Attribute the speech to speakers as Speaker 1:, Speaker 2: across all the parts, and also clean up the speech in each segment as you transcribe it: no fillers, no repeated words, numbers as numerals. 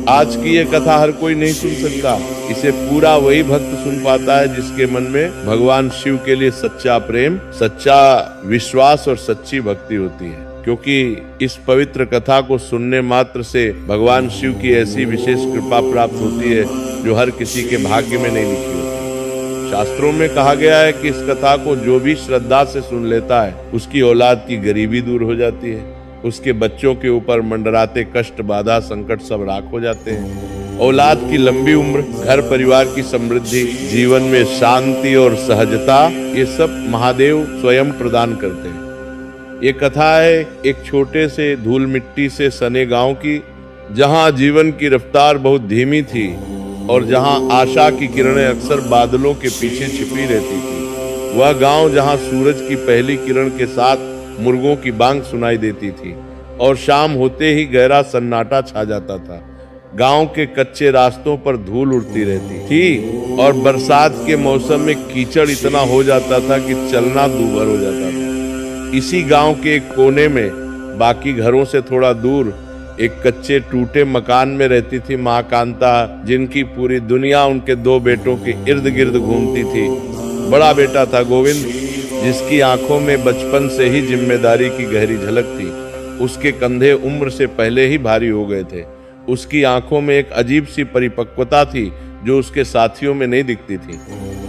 Speaker 1: आज की ये कथा हर कोई नहीं सुन सकता। इसे पूरा वही भक्त सुन पाता है जिसके मन में भगवान शिव के लिए सच्चा प्रेम, सच्चा विश्वास और सच्ची भक्ति होती है। क्योंकि इस पवित्र कथा को सुनने मात्र से भगवान शिव की ऐसी विशेष कृपा प्राप्त होती है जो हर किसी के भाग्य में नहीं लिखी होती। शास्त्रों में कहा गया है कि इस कथा को जो भी श्रद्धा से सुन लेता है उसकी औलाद की गरीबी दूर हो जाती है, उसके बच्चों के ऊपर मंडराते कष्ट, बाधा, संकट सब राख हो जाते हैं। औलाद की लंबी उम्र, घर परिवार की समृद्धि, जीवन में शांति और सहजता, ये सब महादेव स्वयं प्रदान करते हैं। ये कथा है एक छोटे से धूल मिट्टी से सने गांव की, जहां जीवन की रफ्तार बहुत धीमी थी और जहां आशा की किरणें अक्सर बादलों के पीछे छिपी रहती थी। वह गांव जहां सूरज की पहली किरण के साथ मुर्गों की बांग सुनाई देती थी और शाम होते ही गहरा सन्नाटा छा जाता था। गांव के कच्चे रास्तों पर धूल उड़ती रहती थी और बरसात के मौसम में कीचड़ इतना हो जाता था कि चलना दूभर हो जाता था। इसी गांव के एक कोने में, बाकी घरों से थोड़ा दूर, एक कच्चे टूटे मकान में रहती थी माँ कांता, जिनकी पूरी दुनिया उनके 2 बेटों के इर्द गिर्द घूमती थी। बड़ा बेटा था गोविंद, जिसकी आंखों में बचपन से ही जिम्मेदारी की गहरी झलक थी। उसके कंधे उम्र से पहले ही भारी हो गए थे। उसकी आंखों में एक अजीब सी परिपक्वता थी जो उसके साथियों में नहीं दिखती थी।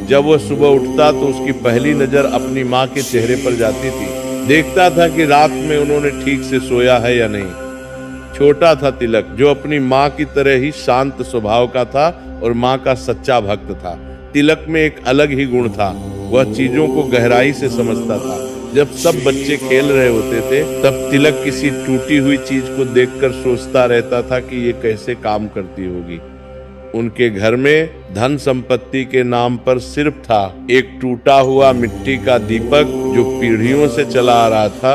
Speaker 1: जब वह सुबह उठता तो उसकी पहली नजर अपनी माँ के चेहरे पर जाती थी। देखता था कि रात में उन्होंने ठीक से सोया है या नहीं। छोटा था तिलक, जो अपनी माँ की तरह ही शांत स्वभाव का था और माँ का सच्चा भक्त था। तिलक में एक अलग ही गुण था, वह चीजों को गहराई से समझता था। जब सब बच्चे खेल रहे होते थे तब तिलक किसी टूटी हुई चीज को देखकर सोचता रहता था कि ये कैसे काम करती होगी। उनके घर में धन संपत्ति के नाम पर सिर्फ था एक टूटा हुआ मिट्टी का दीपक जो पीढ़ियों से चला आ रहा था,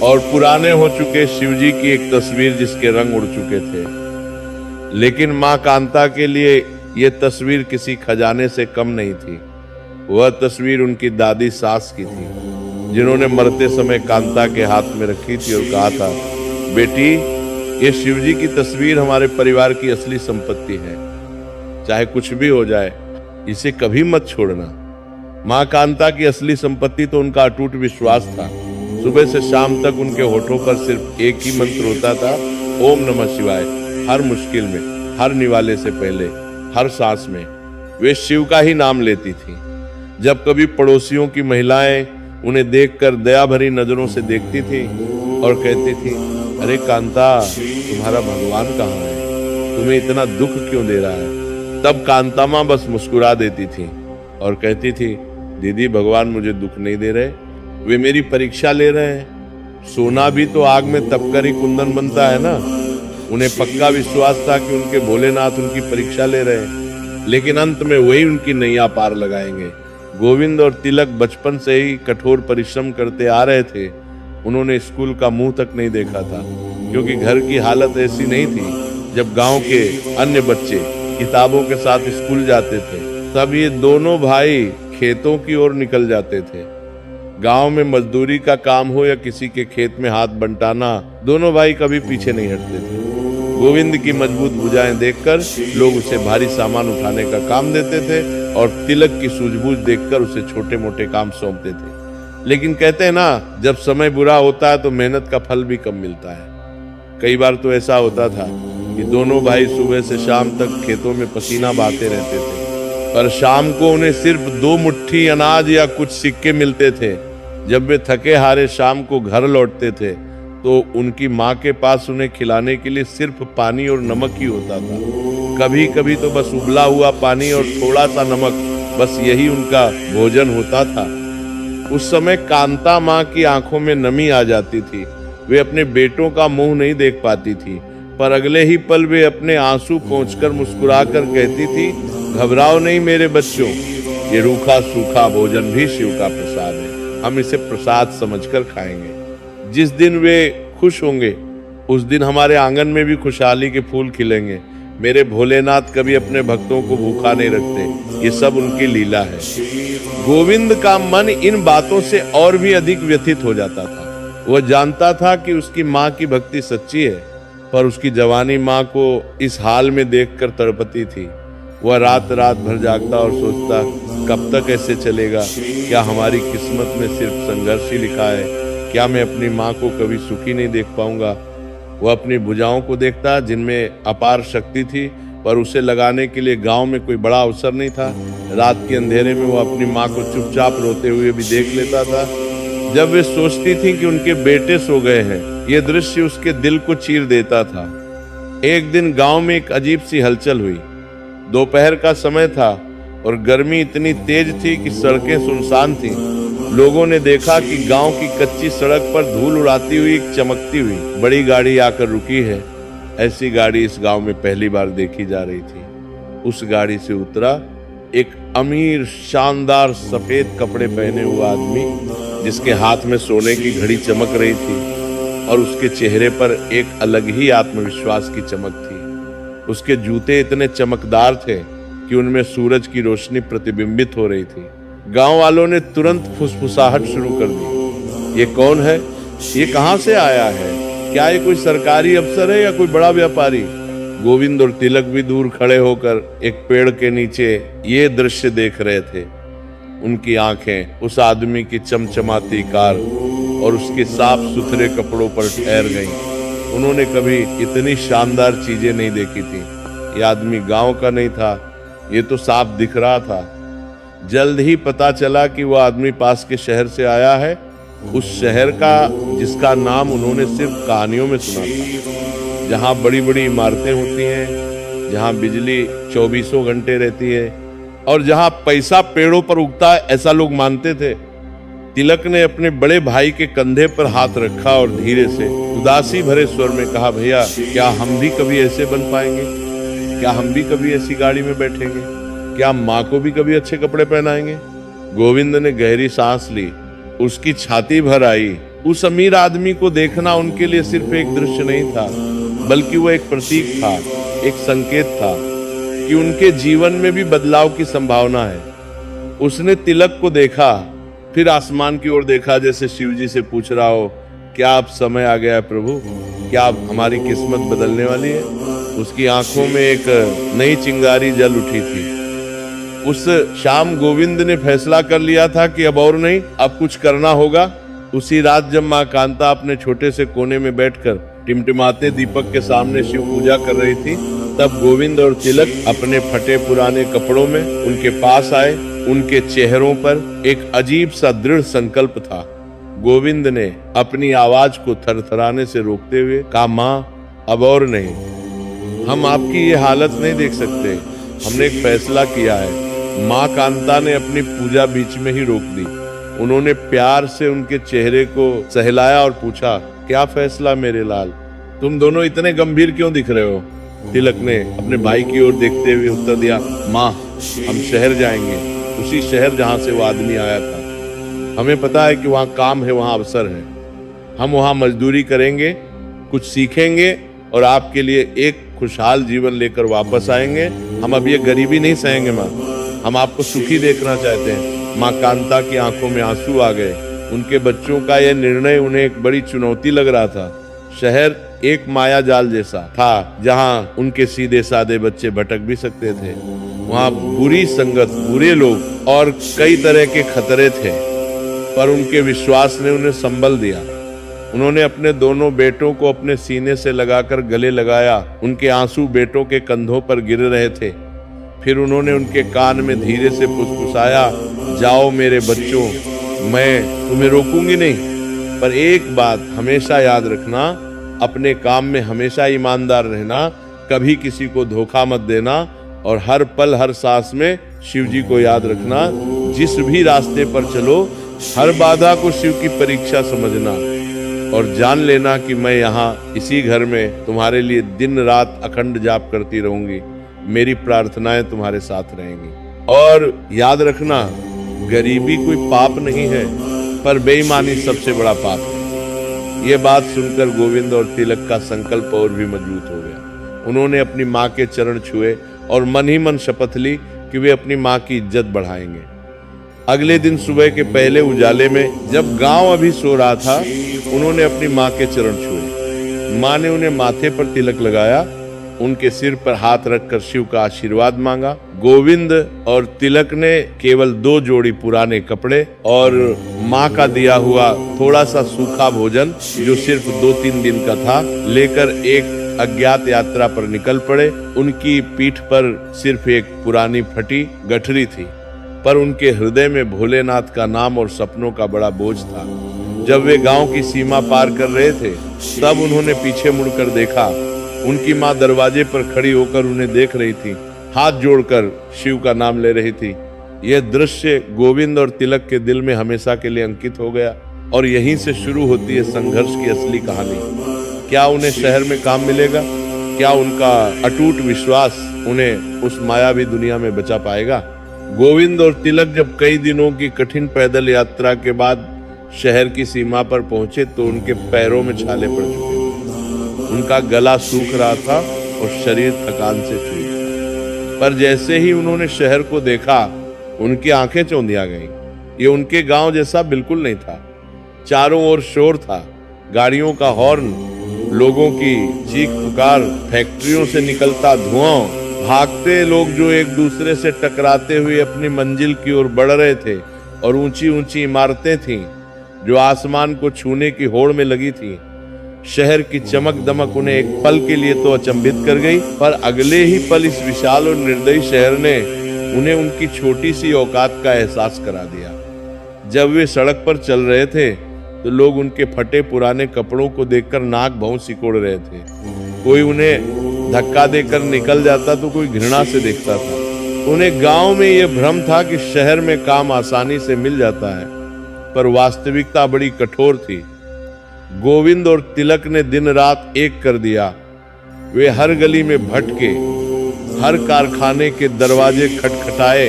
Speaker 1: और पुराने हो चुके शिवजी की एक तस्वीर जिसके रंग उड़ चुके थे। लेकिन माँ कांता के लिए ये तस्वीर किसी खजाने से कम नहीं थी। वह तस्वीर उनकी दादी सास की थी, जिन्होंने मरते समय कांता के हाथ में रखी थी और कहा था, बेटी, ये शिवजी की तस्वीर हमारे परिवार की असली संपत्ति है। चाहे कुछ भी हो जाए, इसे कभी मत छोड़ना। माँ कांता की असली संपत्ति तो उनका अटूट विश्वास था। सुबह से शाम तक उनके होठों पर सिर्फ एक ही मंत्र होता था, ओम नमः शिवाय। हर मुश्किल में, हर निवाले से पहले, हर सांस में वे शिव का ही नाम लेती थी। जब कभी पड़ोसियों की महिलाएं उन्हें देखकर दया भरी नजरों से देखती थी और कहती थी, अरे कांता, तुम्हारा भगवान कहाँ है? तुम्हें इतना दुख क्यों दे रहा है? तब कांता माँ बस मुस्कुरा देती थी और कहती थी, दीदी, भगवान मुझे दुख नहीं दे रहे, वे मेरी परीक्षा ले रहे हैं। सोना भी तो आग में तपकर ही कुंदन बनता है ना। उन्हें पक्का विश्वास था कि उनके भोलेनाथ उनकी परीक्षा ले रहे हैं, लेकिन अंत में वही उनकी नैया पार लगाएंगे। गोविंद और तिलक बचपन से ही कठोर परिश्रम करते आ रहे थे। उन्होंने स्कूल का मुंह तक नहीं देखा था, क्योंकि घर की हालत ऐसी नहीं थी। जब गांव के अन्य बच्चे किताबों के साथ स्कूल जाते थे, तब ये दोनों भाई खेतों की ओर निकल जाते थे। गांव में मजदूरी का काम हो या किसी के खेत में हाथ बंटाना, दोनों भाई कभी पीछे नहीं हटते थे। गोविंद की मजबूत भुजाएं देखकर लोग उसे भारी सामान उठाने का काम देते थे और तिलक की सूझबूझ देखकर उसे छोटे मोटे काम सौंपते थे। लेकिन कहते हैं ना, जब समय बुरा होता है तो मेहनत का फल भी कम मिलता है। कई बार तो ऐसा होता था कि दोनों भाई सुबह से शाम तक खेतों में पसीना बहाते रहते थे, पर शाम को उन्हें सिर्फ 2 मुट्ठी अनाज या कुछ सिक्के मिलते थे। जब वे थके हारे शाम को घर लौटते थे तो उनकी माँ के पास उन्हें खिलाने के लिए सिर्फ पानी और नमक ही होता था। कभी कभी तो बस उबला हुआ पानी और थोड़ा सा नमक, बस यही उनका भोजन होता था। उस समय कांता माँ की आंखों में नमी आ जाती थी। वे अपने बेटों का मुंह नहीं देख पाती थी, पर अगले ही पल वे अपने आंसू पोंछकर मुस्कुराकर कहती थी, घबराओ नहीं मेरे बच्चों, ये रूखा सूखा भोजन भी शिव का प्रसाद है। हम इसे प्रसाद समझकर खाएंगे। जिस दिन वे खुश होंगे उस दिन हमारे आंगन में भी खुशहाली के फूल खिलेंगे। मेरे भोलेनाथ कभी अपने भक्तों को भूखा नहीं रखते, ये सब उनकी लीला है। गोविंद का मन इन बातों से और भी अधिक व्यथित हो जाता था। वह जानता था कि उसकी माँ की भक्ति सच्ची है, पर उसकी जवानी माँ को इस हाल में देखकर तड़पती थी। वह रात रात भर जागता और सोचता, कब तक ऐसे चलेगा? क्या हमारी किस्मत में सिर्फ संघर्ष ही लिखा है? क्या मैं अपनी माँ को कभी सुखी नहीं देख पाऊंगा? वह अपनी भुजाओं को देखता जिनमें अपार शक्ति थी, पर उसे लगाने के लिए गांव में कोई बड़ा अवसर नहीं था। रात के अंधेरे में वह अपनी माँ को चुपचाप रोते हुए भी देख लेता था। जब वे सोचती थी कि उनके बेटे सो गए हैं, यह दृश्य उसके दिल को चीर देता था। एक दिन गांव में एक अजीब सी हलचल हुई। दोपहर का समय था और गर्मी इतनी तेज थी कि सड़कें सुनसान थीं। लोगों ने देखा कि गांव की कच्ची सड़क पर धूल उड़ाती हुई एक चमकती हुई बड़ी गाड़ी आकर रुकी है। ऐसी गाड़ी इस गांव में पहली बार देखी जा रही थी। उस गाड़ी से उतरा एक अमीर, शानदार सफेद कपड़े पहने हुआ आदमी, जिसके हाथ में सोने की घड़ी चमक रही थी और उसके चेहरे पर एक अलग ही आत्मविश्वास की चमक थी। उसके जूते इतने चमकदार थे कि उनमें सूरज की रोशनी प्रतिबिंबित हो रही थी। गांव वालों ने तुरंत फुसफुसाहट शुरू कर दी। ये कौन है? ये कहां से आया है? क्या ये कोई सरकारी अफसर है या कोई बड़ा व्यापारी? गोविंद और तिलक भी दूर खड़े होकर एक पेड़ के नीचे ये दृश्य देख रहे थे। उनकी आंखें उस आदमी की चमचमाती कार और उसके साफ सुथरे कपड़ों पर ठहर गईं। उन्होंने कभी इतनी शानदार चीजें नहीं देखी थी। ये आदमी गांव का नहीं था, ये तो साफ दिख रहा था। जल्द ही पता चला कि वह आदमी पास के शहर से आया है, उस शहर का जिसका नाम उन्होंने सिर्फ कहानियों में सुना था, जहां बड़ी बड़ी इमारतें होती हैं, जहां बिजली 24 घंटे रहती है और जहां पैसा पेड़ों पर उगता है, ऐसा लोग मानते थे। तिलक ने अपने बड़े भाई के कंधे पर हाथ रखा और धीरे से उदासी भरे स्वर में कहा, भैया, क्या हम भी कभी ऐसे बन पाएंगे? क्या हम भी कभी ऐसी गाड़ी में बैठेंगे? क्या माँ को भी कभी अच्छे कपड़े पहनाएंगे? गोविंद ने गहरी सांस ली, उसकी छाती भर आई। उस अमीर आदमी को देखना उनके लिए सिर्फ एक दृश्य नहीं था, बल्कि वो एक प्रतीक था, एक संकेत था कि उनके जीवन में भी बदलाव की संभावना है। उसने तिलक को देखा, फिर आसमान की ओर देखा, जैसे शिव जी से पूछ रहा हो, क्या अब समय आ गया है प्रभु? क्या अब हमारी किस्मत बदलने वाली है? उसकी आंखों में एक नई चिंगारी जल उठी थी। उस शाम गोविंद ने फैसला कर लिया था कि अब और नहीं, अब कुछ करना होगा। उसी रात जब माँ कांता अपने छोटे से कोने में बैठकर टिमटिमाते दीपक के सामने शिव पूजा कर रही थी, तब गोविंद और तिलक अपने फटे पुराने कपड़ों में उनके पास आए। उनके चेहरों पर एक अजीब सा दृढ़ संकल्प था। गोविंद ने अपनी आवाज को थरथराने से रोकते हुए कहा, माँ, अब और नहीं, हम आपकी ये हालत नहीं देख सकते। हमने एक फैसला किया है। माँ कांता ने अपनी पूजा बीच में ही रोक दी। उन्होंने प्यार से उनके चेहरे को सहलाया और पूछा, क्या फैसला मेरे लाल? तुम दोनों इतने गंभीर क्यों दिख रहे हो? तिलक ने अपने भाई की ओर देखते हुए उत्तर दिया, माँ, हम शहर जाएंगे, उसी शहर जहाँ से वो आदमी आया था। हमें पता है कि वहाँ काम है, वहाँ अवसर है। हम वहाँ मजदूरी करेंगे, कुछ सीखेंगे और आपके लिए एक खुशहाल जीवन लेकर वापस आएंगे। हम अब ये गरीबी नहीं सहेंगे माँ, हम आपको सुखी देखना चाहते हैं। माँ कांता की आंखों में आंसू आ गए। उनके बच्चों का यह निर्णय उन्हें एक बड़ी चुनौती लग रहा था। शहर एक माया जाल जैसा था, जहाँ उनके सीधे साधे बच्चे भटक भी सकते थे। वहाँ बुरी संगत, बुरे लोग और कई तरह के खतरे थे, पर उनके विश्वास ने उन्हें संबल दिया। उन्होंने अपने दोनों बेटों को अपने सीने से लगाकर गले लगाया। उनके आंसू बेटों के कंधों पर गिर रहे थे। फिर उन्होंने उनके कान में धीरे से फुसफुसाया, जाओ मेरे बच्चों, मैं तुम्हें रोकूंगी नहीं, पर एक बात हमेशा याद रखना, अपने काम में हमेशा ईमानदार रहना, कभी किसी को धोखा मत देना और हर पल हर सांस में शिव जी को याद रखना। जिस भी रास्ते पर चलो, हर बाधा को शिव की परीक्षा समझना और जान लेना कि मैं यहाँ इसी घर में तुम्हारे लिए दिन रात अखंड जाप करती रहूंगी। मेरी प्रार्थनाएं तुम्हारे साथ रहेंगी। और याद रखना, गरीबी कोई पाप नहीं है, पर बेईमानी सबसे बड़ा पाप है। ये बात सुनकर गोविंद और तिलक का संकल्प और भी मजबूत हो गया। उन्होंने अपनी माँ के चरण छुए और मन ही मन शपथ ली कि वे अपनी माँ की इज्जत बढ़ाएंगे। अगले दिन सुबह के पहले उजाले में, जब गांव अभी सो रहा था, उन्होंने अपनी माँ के चरण छुए। माँ ने उन्हें माथे पर तिलक लगाया, उनके सिर पर हाथ रखकर शिव का आशीर्वाद मांगा। गोविंद और तिलक ने केवल 2 जोड़ी पुराने कपड़े और माँ का दिया हुआ थोड़ा सा सूखा भोजन, जो सिर्फ 2-3 दिन का था, लेकर एक अज्ञात यात्रा पर निकल पड़े। उनकी पीठ पर सिर्फ एक पुरानी फटी गठरी थी, पर उनके हृदय में भोलेनाथ का नाम और सपनों का बड़ा बोझ था। जब वे गांव की सीमा पार कर रहे थे, तब उन्होंने पीछे मुड़कर देखा। उनकी माँ दरवाजे पर खड़ी होकर उन्हें देख रही थी, हाथ जोड़कर शिव का नाम ले रही थी। यह दृश्य गोविंद और तिलक के दिल में हमेशा के लिए अंकित हो गया, और यहीं से शुरू होती है संघर्ष की असली कहानी। क्या उन्हें शहर में काम मिलेगा? क्या उनका अटूट विश्वास उन्हें उस मायावी दुनिया में बचा पाएगा? गोविंद और तिलक जब कई दिनों की कठिन पैदल यात्रा के बाद शहर की सीमा पर पहुंचे, तो उनके पैरों में छाले पड़ चुके थे। उनका गला सूख रहा था और शरीर थकान से चूर। पर जैसे ही उन्होंने शहर को देखा, उनकी आंखें चौंधिया गईं। ये उनके गांव जैसा बिल्कुल नहीं था। चारों ओर शोर था, गाड़ियों का हॉर्न, लोगों की चीख पुकार, फैक्ट्रियों से निकलता धुआं, भागते लोग जो एक दूसरे से टकराते हुए अपनी मंजिल की ओर बढ़ रहे थे, और ऊंची ऊंची इमारतें थीं जो आसमान को छूने की होड़ में लगी थीं। शहर की चमक दमक उन्हें एक पल के लिए तो अचंभित कर गई, पर अगले ही पल इस विशाल और निर्दयी शहर ने उन्हें उनकी छोटी सी औकात का एहसास करा दिया। जब वे सड़क पर चल रहे थे, तो लोग उनके फटे पुराने कपड़ों को देखकर नाक भौं सिकोड़ रहे थे। कोई उन्हें धक्का देकर निकल जाता तो कोई घृणा से देखता था। उन्हें गांव में यह भ्रम था कि शहर में काम आसानी से मिल जाता है, पर वास्तविकता बड़ी कठोर थी। गोविंद और तिलक ने दिन रात एक कर दिया। वे हर गली में भटके, हर कारखाने के दरवाजे खटखटाए,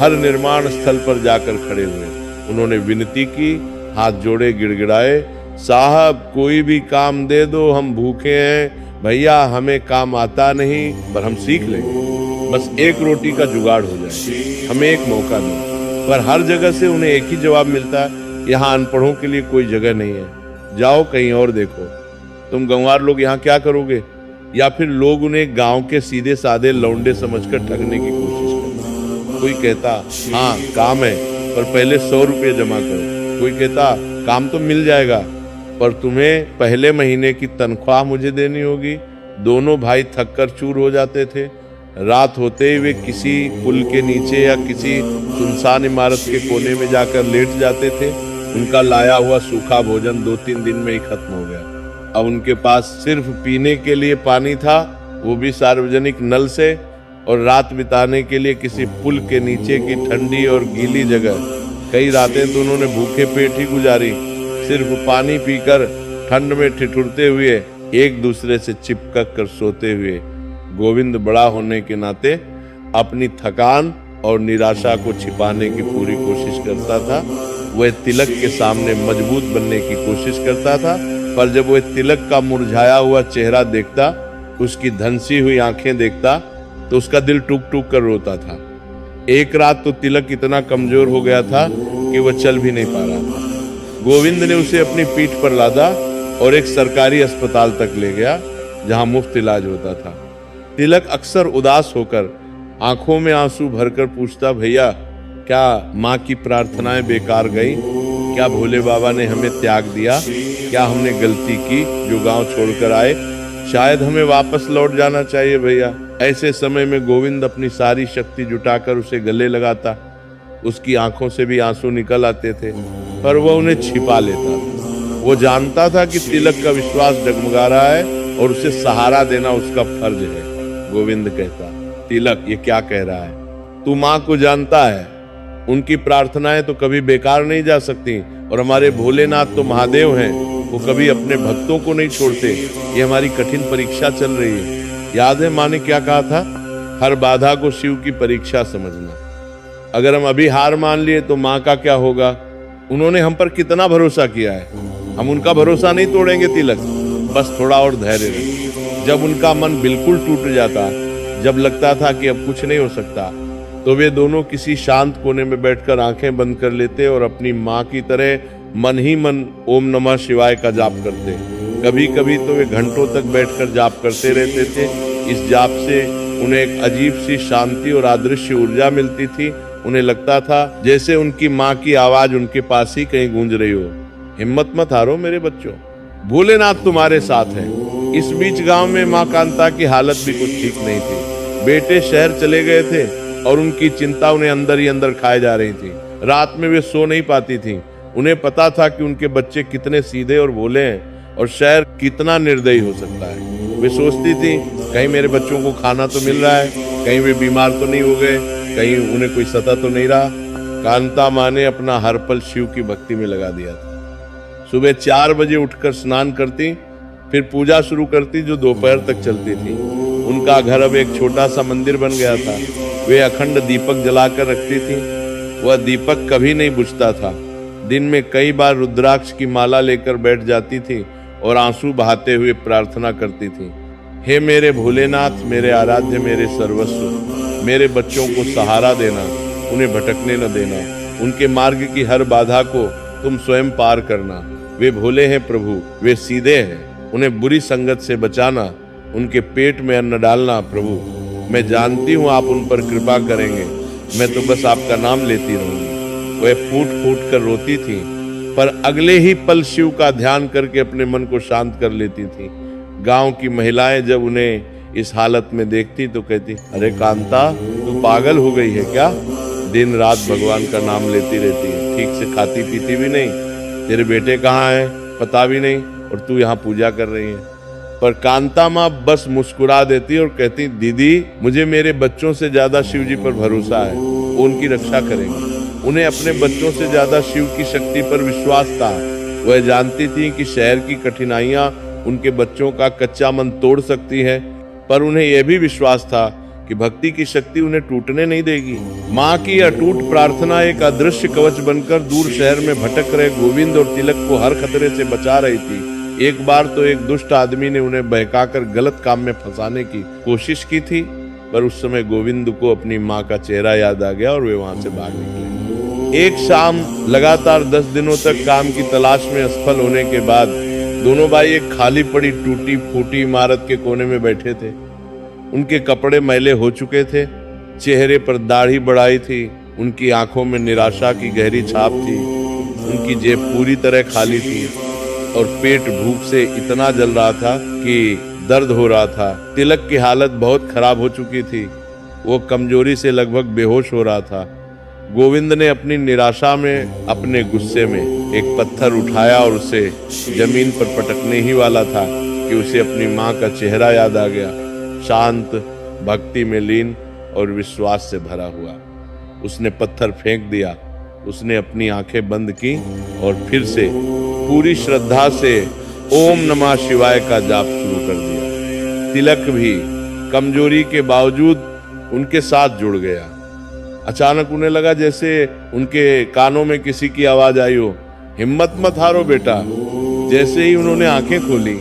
Speaker 1: हर निर्माण स्थल पर जाकर खड़े हुए। उन्होंने विनती की, हाथ जोड़े, गिड़गिड़ाए, साहब कोई भी काम दे दो, हम भूखे हैं, भैया हमें काम आता नहीं, पर हम सीख लेंगे, बस एक रोटी का जुगाड़ हो जाए, हमें एक मौका दो। पर हर जगह से उन्हें एक ही जवाब मिलता है, यहाँ अनपढ़ों के लिए कोई जगह नहीं है, जाओ कहीं और देखो, तुम गंवार लोग यहाँ क्या करोगे? या फिर लोग उन्हें गांव के सीधे साधे लौंडे समझकर ठगने की कोशिश करते। कोई कहता हाँ काम है, पर पहले 100 रुपये जमा करो। कोई कहता काम तो मिल जाएगा, पर तुम्हें पहले महीने की तनख्वाह मुझे देनी होगी। दोनों भाई थक कर चूर हो जाते थे। रात होते ही वे किसी पुल के नीचे या किसी सुनसान इमारत के कोने में जाकर लेट जाते थे। उनका लाया हुआ सूखा भोजन 2-3 दिन में ही खत्म हो गया। अब उनके पास सिर्फ पीने के लिए पानी था, वो भी सार्वजनिक नल से, और रात बिताने के लिए किसी पुल के नीचे की ठंडी और गीली जगह। कई रातें तो उन्होंने भूखे पेट ही गुजारी, सिर्फ पानी पीकर ठंड में ठिठुरते हुए, एक दूसरे से चिपक कर सोते हुए। गोविंद बड़ा होने के नाते अपनी थकान और निराशा को छिपाने की पूरी कोशिश करता था। वह तिलक के सामने मजबूत बनने की कोशिश करता था, पर जब वह तिलक का मुरझाया हुआ चेहरा देखता, उसकी धंसी हुई आंखें देखता, तो उसका दिल टूक टूक कर रोता था। एक रात तो तिलक इतना कमजोर हो गया था कि वह चल भी नहीं पा रहा था। गोविंद ने उसे अपनी पीठ पर लादा और एक सरकारी अस्पताल तक ले गया, जहां मुफ्त इलाज होता था। तिलक अक्सर उदास होकर आंखों में आंसू भरकर पूछता, भैया क्या माँ की प्रार्थनाएं बेकार गई? क्या भोले बाबा ने हमें त्याग दिया? क्या हमने गलती की जो गांव छोड़कर आए? शायद हमें वापस लौट जाना चाहिए भैया। ऐसे समय में गोविंद अपनी सारी शक्ति जुटाकर उसे गले लगाता। उसकी आंखों से भी आंसू निकल आते थे, पर वह उन्हें छिपा लेता था। वो जानता था कि तिलक का विश्वास डगमगा रहा है और उसे सहारा देना उसका फर्ज है। गोविंद कहता, तिलक ये क्या कह रहा है? तू माँ को जानता है, उनकी प्रार्थनाएं तो कभी बेकार नहीं जा सकती, और हमारे भोलेनाथ तो महादेव हैं, वो कभी अपने भक्तों को नहीं छोड़ते। ये हमारी कठिन परीक्षा चल रही है। याद है माँ ने क्या कहा था? हर बाधा को शिव की परीक्षा समझना। अगर हम अभी हार मान लिए तो माँ का क्या होगा? उन्होंने हम पर कितना भरोसा किया है, हम उनका भरोसा नहीं तोड़ेंगे तिलक, बस थोड़ा और धैर्य रखें। जब उनका मन बिल्कुल टूट जाता, जब लगता था कि अब कुछ नहीं हो सकता, तो वे दोनों किसी शांत कोने में बैठकर आंखें बंद कर लेते और अपनी माँ की तरह मन ही मन ओम नमः शिवाय का जाप करते। कभी कभी तो वे घंटों तक बैठकर जाप करते रहते थे। इस जाप से उन्हें एक अजीब सी शांति और अदृश्य ऊर्जा मिलती थी। उन्हें लगता था जैसे उनकी माँ की आवाज उनके पास ही कहीं गूंज रही हो। हिम्मत मत हारो मेरे बच्चों, भोलेनाथ तुम्हारे साथ है। इस बीच गांव में माँ कांता की हालत भी कुछ ठीक नहीं थी। बेटे शहर चले गए थे और उनकी चिंता उन्हें अंदर ही अंदर खाए जा रही थी। रात में वे सो नहीं पाती थी। उन्हें पता था कि उनके बच्चे कितने सीधे और भोले हैं और शहर कितना निर्दयी हो सकता है। वे सोचती थी कहीं मेरे बच्चों को खाना तो मिल रहा है, कहीं वे बीमार तो नहीं हो गए, कहीं उन्हें कोई सता तो नहीं रहा। कांता माँ ने अपना हर पल शिव की भक्ति में लगा दिया था। सुबह 4 बजे उठकर स्नान करती, फिर पूजा शुरू करती जो दोपहर तक चलती थी। उनका घर अब एक छोटा सा मंदिर बन गया था। वे अखंड दीपक जलाकर रखती थी। वह दीपक कभी नहीं बुझता था। दिन में कई बार रुद्राक्ष की माला लेकर बैठ जाती थी और आंसू बहाते हुए प्रार्थना करती थी, हे मेरे भोलेनाथ, मेरे आराध्य, मेरे सर्वस्व, मेरे बच्चों को सहारा देना, उन्हें भटकने न देना। उनके मार्ग की हर बाधा को तुम स्वयं पार करना। वे भोले हैं प्रभु, वे सीधे हैं, उन्हें बुरी संगत से बचाना, उनके पेट में अन्न डालना। प्रभु मैं जानती हूँ आप उन पर कृपा करेंगे, मैं तो बस आपका नाम लेती रहूंगी। वह फूट फूट कर रोती थी, पर अगले ही पल शिव का ध्यान करके अपने मन को शांत कर लेती थी। गांव की महिलाएं जब उन्हें इस हालत में देखती तो कहती, अरे कांता, तू पागल हो गई है क्या? दिन रात भगवान का नाम लेती रहती है, ठीक से खाती पीती भी नहीं, तेरे बेटे कहाँ हैं पता भी नहीं, और तू यहाँ पूजा कर रही है। पर कांता माँ बस मुस्कुरा देती और कहती, दीदी मुझे मेरे बच्चों से ज्यादा शिव जी पर भरोसा है, वो उनकी रक्षा करेंगे। उन्हें अपने बच्चों से ज्यादा शिव की शक्ति पर विश्वास था। वह जानती थी कि शहर की कठिनाइयां उनके बच्चों का कच्चा मन तोड़ सकती है, पर उन्हें यह भी विश्वास था कि भक्ति की शक्ति उन्हें टूटने नहीं देगी। माँ की अटूट प्रार्थना एक अदृश्य कवच बनकर दूर शहर में भटक रहे गोविंद और तिलक को हर खतरे से बचा रही थी। एक बार तो एक दुष्ट आदमी ने उन्हें बहकाकर गलत काम में फंसाने की कोशिश की थी, पर उस समय गोविंद को अपनी माँ का चेहरा याद आ गया और वे वहां से भाग निकले। एक शाम लगातार 10 दिनों तक काम की तलाश में असफल होने के बाद दोनों भाई एक खाली पड़ी टूटी फूटी इमारत के कोने में बैठे थे। उनके कपड़े मैले हो चुके थे, चेहरे पर दाढ़ी बढ़ाई थी, उनकी आंखों में निराशा की गहरी छाप थी, उनकी जेब पूरी तरह खाली थी और पेट भूख से इतना जल रहा था कि दर्द हो रहा था। तिलक की हालत बहुत खराब हो चुकी थी, वो कमजोरी से लगभग बेहोश हो रहा था। गोविंद ने अपनी निराशा में, अपने गुस्से में एक पत्थर उठाया और उसे जमीन पर पटकने ही वाला था कि उसे अपनी माँ का चेहरा याद आ गया, शांत, भक्ति में लीन और विश्वास से भरा हुआ। उसने पत्थर फेंक दिया, उसने अपनी आंखें बंद की और फिर से पूरी श्रद्धा से ओम नमः शिवाय का जाप शुरू कर दिया। तिलक भी कमजोरी के बावजूद उनके साथ जुड़ गया। अचानक उन्हें लगा जैसे उनके कानों में किसी की आवाज आई हो, हिम्मत मत हारो बेटा। जैसे ही उन्होंने आंखें खोली,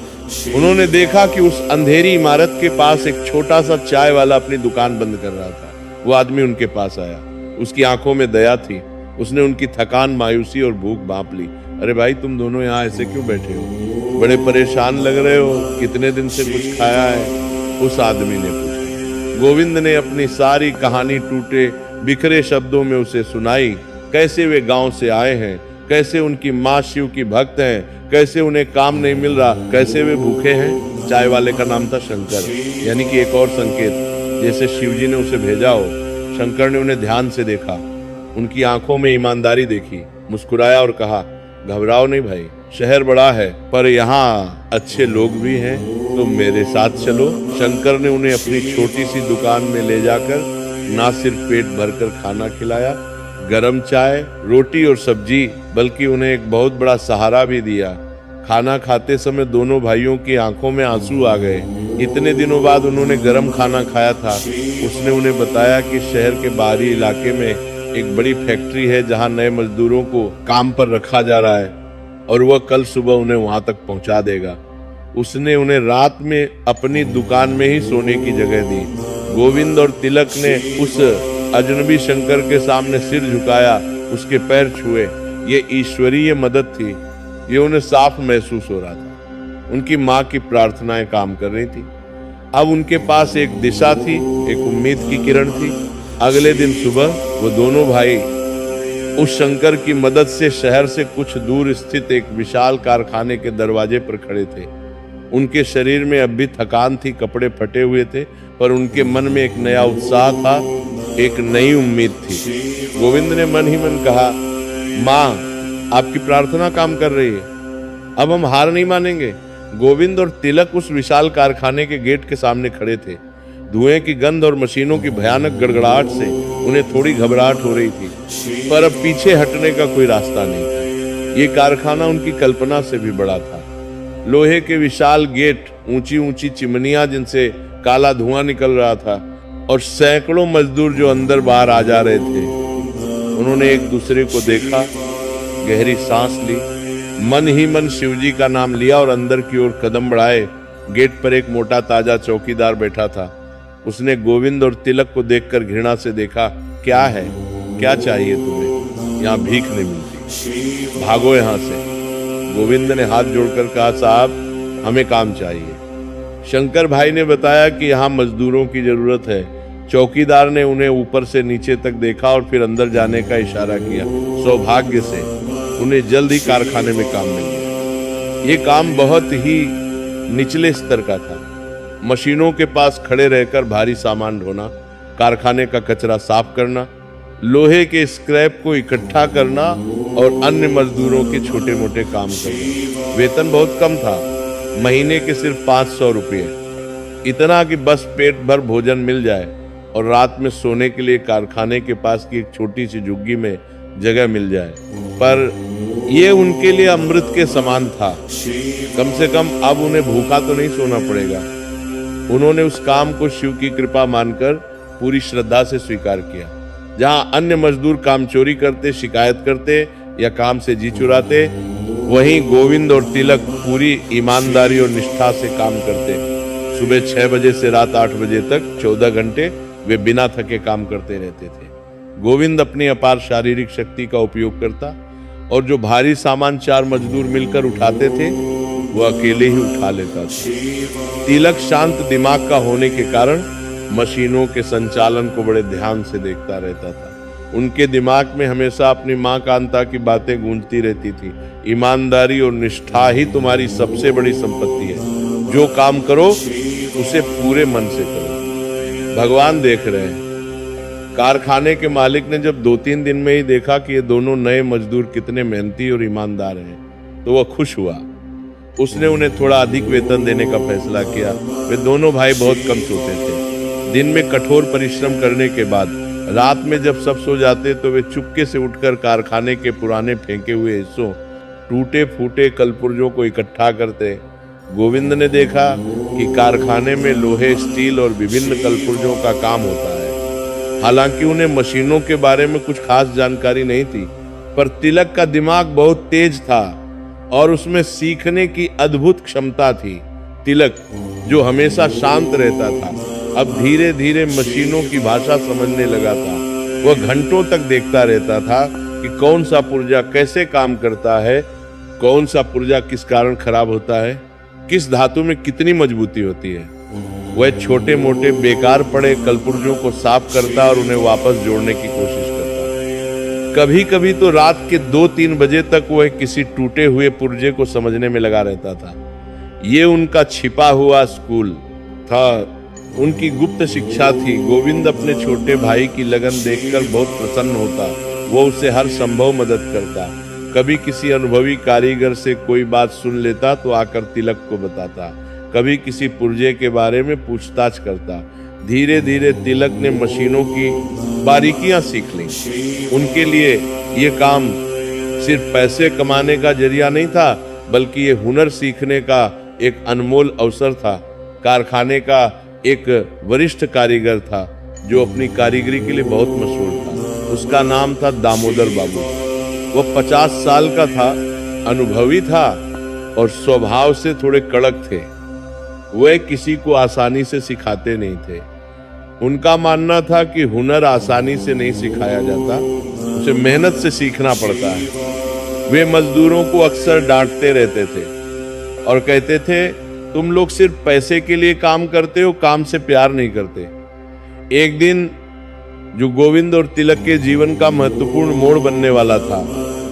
Speaker 1: उन्होंने देखा कि उस अंधेरी इमारत के पास एक छोटा सा चाय वाला अपनी दुकान बंद कर रहा था। वो आदमी उनके पास आया, उसकी आंखों में दया थी। उसने उनकी थकान, मायूसी और भूख भांप ली। अरे भाई, तुम दोनों यहाँ ऐसे क्यों बैठे हो? बड़े परेशान लग रहे हो, कितने दिन से कुछ खाया है? उस आदमी ने पूछा। गोविंद ने अपनी सारी कहानी टूटे बिखरे शब्दों में उसे सुनाई। कैसे वे गांव से आए हैं, कैसे उनकी माँ शिव की भक्त हैं, कैसे उन्हें काम नहीं मिल रहा, कैसे वे भूखे हैं। चाय वाले का नाम था शंकर, यानी कि एक और संकेत, जैसे शिव जी ने उसे भेजा हो। शंकर ने उन्हें ध्यान से देखा, उनकी आंखों में ईमानदारी देखी, मुस्कुराया और कहा, घबराओ नहीं भाई, शहर बड़ा है पर यहाँ अच्छे लोग भी हैं, तुम मेरे साथ चलो। शंकर ने उन्हें अपनी छोटी सी दुकान में ले जाकर ना सिर्फ पेट भरकर खाना खिलाया, गरम चाय, रोटी और सब्जी, बल्कि उन्हें एक बहुत बड़ा सहारा भी दिया। खाना खाते समय दोनों भाइयों की आंखों में आंसू आ गए। इतने दिनों बाद उन्होंने गरम खाना खाया था। उसने उन्हें बताया कि शहर के बाहरी इलाके में एक बड़ी फैक्ट्री है जहां नए मजदूरों को काम पर रखा जा रहा है और वह कल सुबह उन्हें वहां तक पहुंचा देगा। उसने उन्हें रात में अपनी दुकान में ही सोने की जगह दी। गोविंद और तिलक ने उस अजनबी शंकर के सामने सिर झुकाया, उसके पैर छुए। ये ईश्वरीय मदद थी, ये उन्हें साफ महसूस हो रहा था। उनकी माँ की प्रार्थनाएं काम कर रही थी। अब उनके पास एक दिशा थी, एक उम्मीद की किरण थी। अगले दिन सुबह वो दोनों भाई उस शंकर की मदद से शहर से कुछ दूर स्थित एक विशाल कारखाने के दरवाजे पर खड़े थे। उनके शरीर में अब भी थकान थी, कपड़े फटे हुए थे, पर उनके मन में एक नया उत्साह था, एक नई उम्मीद थी। गोविंद ने मन ही मन कहा, माँ, आपकी प्रार्थना काम कर रही है, अब हम हार नहीं मानेंगे। गोविंद और तिलक उस विशाल कारखाने के गेट के सामने खड़े थे। धुएं की गंध और मशीनों की भयानक गड़गड़ाहट से उन्हें थोड़ी घबराहट हो रही थी, पर अब पीछे हटने का कोई रास्ता नहीं था। ये कारखाना उनकी कल्पना से भी बड़ा था। लोहे के विशाल गेट, ऊंची ऊंची चिमनियां जिनसे काला धुआं निकल रहा था, और सैकड़ों मजदूर जो अंदर बाहर आ जा रहे थे। उन्होंने एक दूसरे को देखा, गहरी सांस ली, मन ही मन शिवजी का नाम लिया और अंदर की ओर कदम बढ़ाए। गेट पर एक मोटा ताजा चौकीदार बैठा था। उसने गोविंद और तिलक को देखकर घृणा से देखा। क्या है, क्या चाहिए तुम्हें? यहाँ भीख नहीं मिलती, भागो यहाँ से। गोविंद ने हाथ जोड़कर कहा, साहब, हमें काम चाहिए। शंकर भाई ने बताया कि यहाँ मजदूरों की जरूरत है। चौकीदार ने उन्हें ऊपर से नीचे तक देखा और फिर अंदर जाने का इशारा किया। सौभाग्य से उन्हें जल्द ही कारखाने में काम मिल गया। ये काम बहुत ही निचले स्तर का था। मशीनों के पास खड़े रहकर भारी सामान ढोना, कारखाने का कचरा साफ करना, लोहे के स्क्रैप को इकट्ठा करना और अन्य मजदूरों के छोटे मोटे काम करना। वेतन बहुत कम था, महीने के सिर्फ 500 रुपये, इतना कि बस पेट भर भोजन मिल जाए और रात में सोने के लिए कारखाने के पास की एक छोटी सी झुग्गी में जगह मिल जाए। पर ये उनके लिए अमृत के समान था। कम से कम अब उन्हें भूखा तो नहीं सोना पड़ेगा। उन्होंने उस काम को शिव की कृपा मानकर पूरी श्रद्धा से स्वीकार किया। जहां अन्य मजदूर काम चोरी करते, शिकायत करते या काम से जी चुराते, वहीं गोविंद और तिलक पूरी ईमानदारी और निष्ठा से काम करते। सुबह 6 बजे से रात 8 बजे तक 14 घंटे वे बिना थके काम करते रहते थे। गोविंद अपनी अपार शारीरिक शक्ति का उपयोग करता और जो भारी सामान 4 मजदूर मिलकर उठाते थे वो अकेले ही उठा लेता था। तिलक शांत दिमाग का होने के कारण मशीनों के संचालन को बड़े ध्यान से देखता रहता था। उनके दिमाग में हमेशा अपनी माँ कांता की बातें गूंजती रहती थी। ईमानदारी और निष्ठा ही तुम्हारी सबसे बड़ी संपत्ति है। जो काम करो उसे पूरे मन से करो, भगवान देख रहे हैं। कारखाने के मालिक ने जब 2-3 दिन में ही देखा कि ये दोनों नए मजदूर कितने मेहनती और ईमानदार हैं, तो वह खुश हुआ। उसने उन्हें थोड़ा अधिक वेतन देने का फैसला किया। वे दोनों भाई बहुत कम सोते थे। दिन में कठोर परिश्रम करने के बाद रात में जब सब सो जाते तो वे चुपके से उठकर कारखाने के पुराने फेंके हुए हिस्सों, टूटे फूटे कलपुर्जों को इकट्ठा करते। गोविंद ने देखा कि कारखाने में लोहे, स्टील और विभिन्न कलपुर्जों का काम होता है। हालांकि उन्हें मशीनों के बारे में कुछ खास जानकारी नहीं थी, पर तिलक का दिमाग बहुत तेज था और उसमें सीखने की अद्भुत क्षमता थी। तिलक, जो हमेशा शांत रहता था, अब धीरे धीरे मशीनों की भाषा समझने लगा था। वह घंटों तक देखता रहता था कि कौन सा पुर्जा कैसे काम करता है, कौन सा पुर्जा किस कारण खराब होता है, किस धातु में कितनी मजबूती होती है। वह छोटे मोटे बेकार पड़े कलपुर्जों को साफ करता और उन्हें वापस जोड़ने की कोशिश करता। कभी कभी तो रात के 2-3 बजे तक वह किसी टूटे हुए पुर्जे को समझने में लगा रहता था। ये उनका छिपा हुआ स्कूल था, उनकी गुप्त शिक्षा थी। गोविंद अपने छोटे भाई की लगन देखकर बहुत प्रसन्न होता। वो उसे हर संभव मदद करता। कभी किसी अनुभवी कारीगर से कोई बात सुन लेता तो आकर तिलक को बताता। कभी किसी पुर्जे के बारे में पूछताछ करता। धीरे धीरे तिलक ने मशीनों की बारीकियां सीख ली। उनके लिए ये काम सिर्फ पैसे कमाने का जरिया नहीं था, बल्कि ये हुनर सीखने का एक अनमोल अवसर था। कारखाने का एक वरिष्ठ कारीगर था जो अपनी कारीगरी के लिए बहुत मशहूर था। उसका नाम था दामोदर बाबू। वह 50 साल का था, अनुभवी था और स्वभाव से थोड़े कड़क थे। वे किसी को आसानी से सिखाते नहीं थे। उनका मानना था कि हुनर आसानी से नहीं सिखाया जाता, उसे मेहनत से सीखना पड़ता है। वे मजदूरों को अक्सर डांटते रहते थे और कहते थे तुम लोग सिर्फ पैसे के लिए काम करते हो, काम से प्यार नहीं करते। एक दिन जो गोविंद और तिलक के जीवन का महत्वपूर्ण मोड़ बनने वाला था,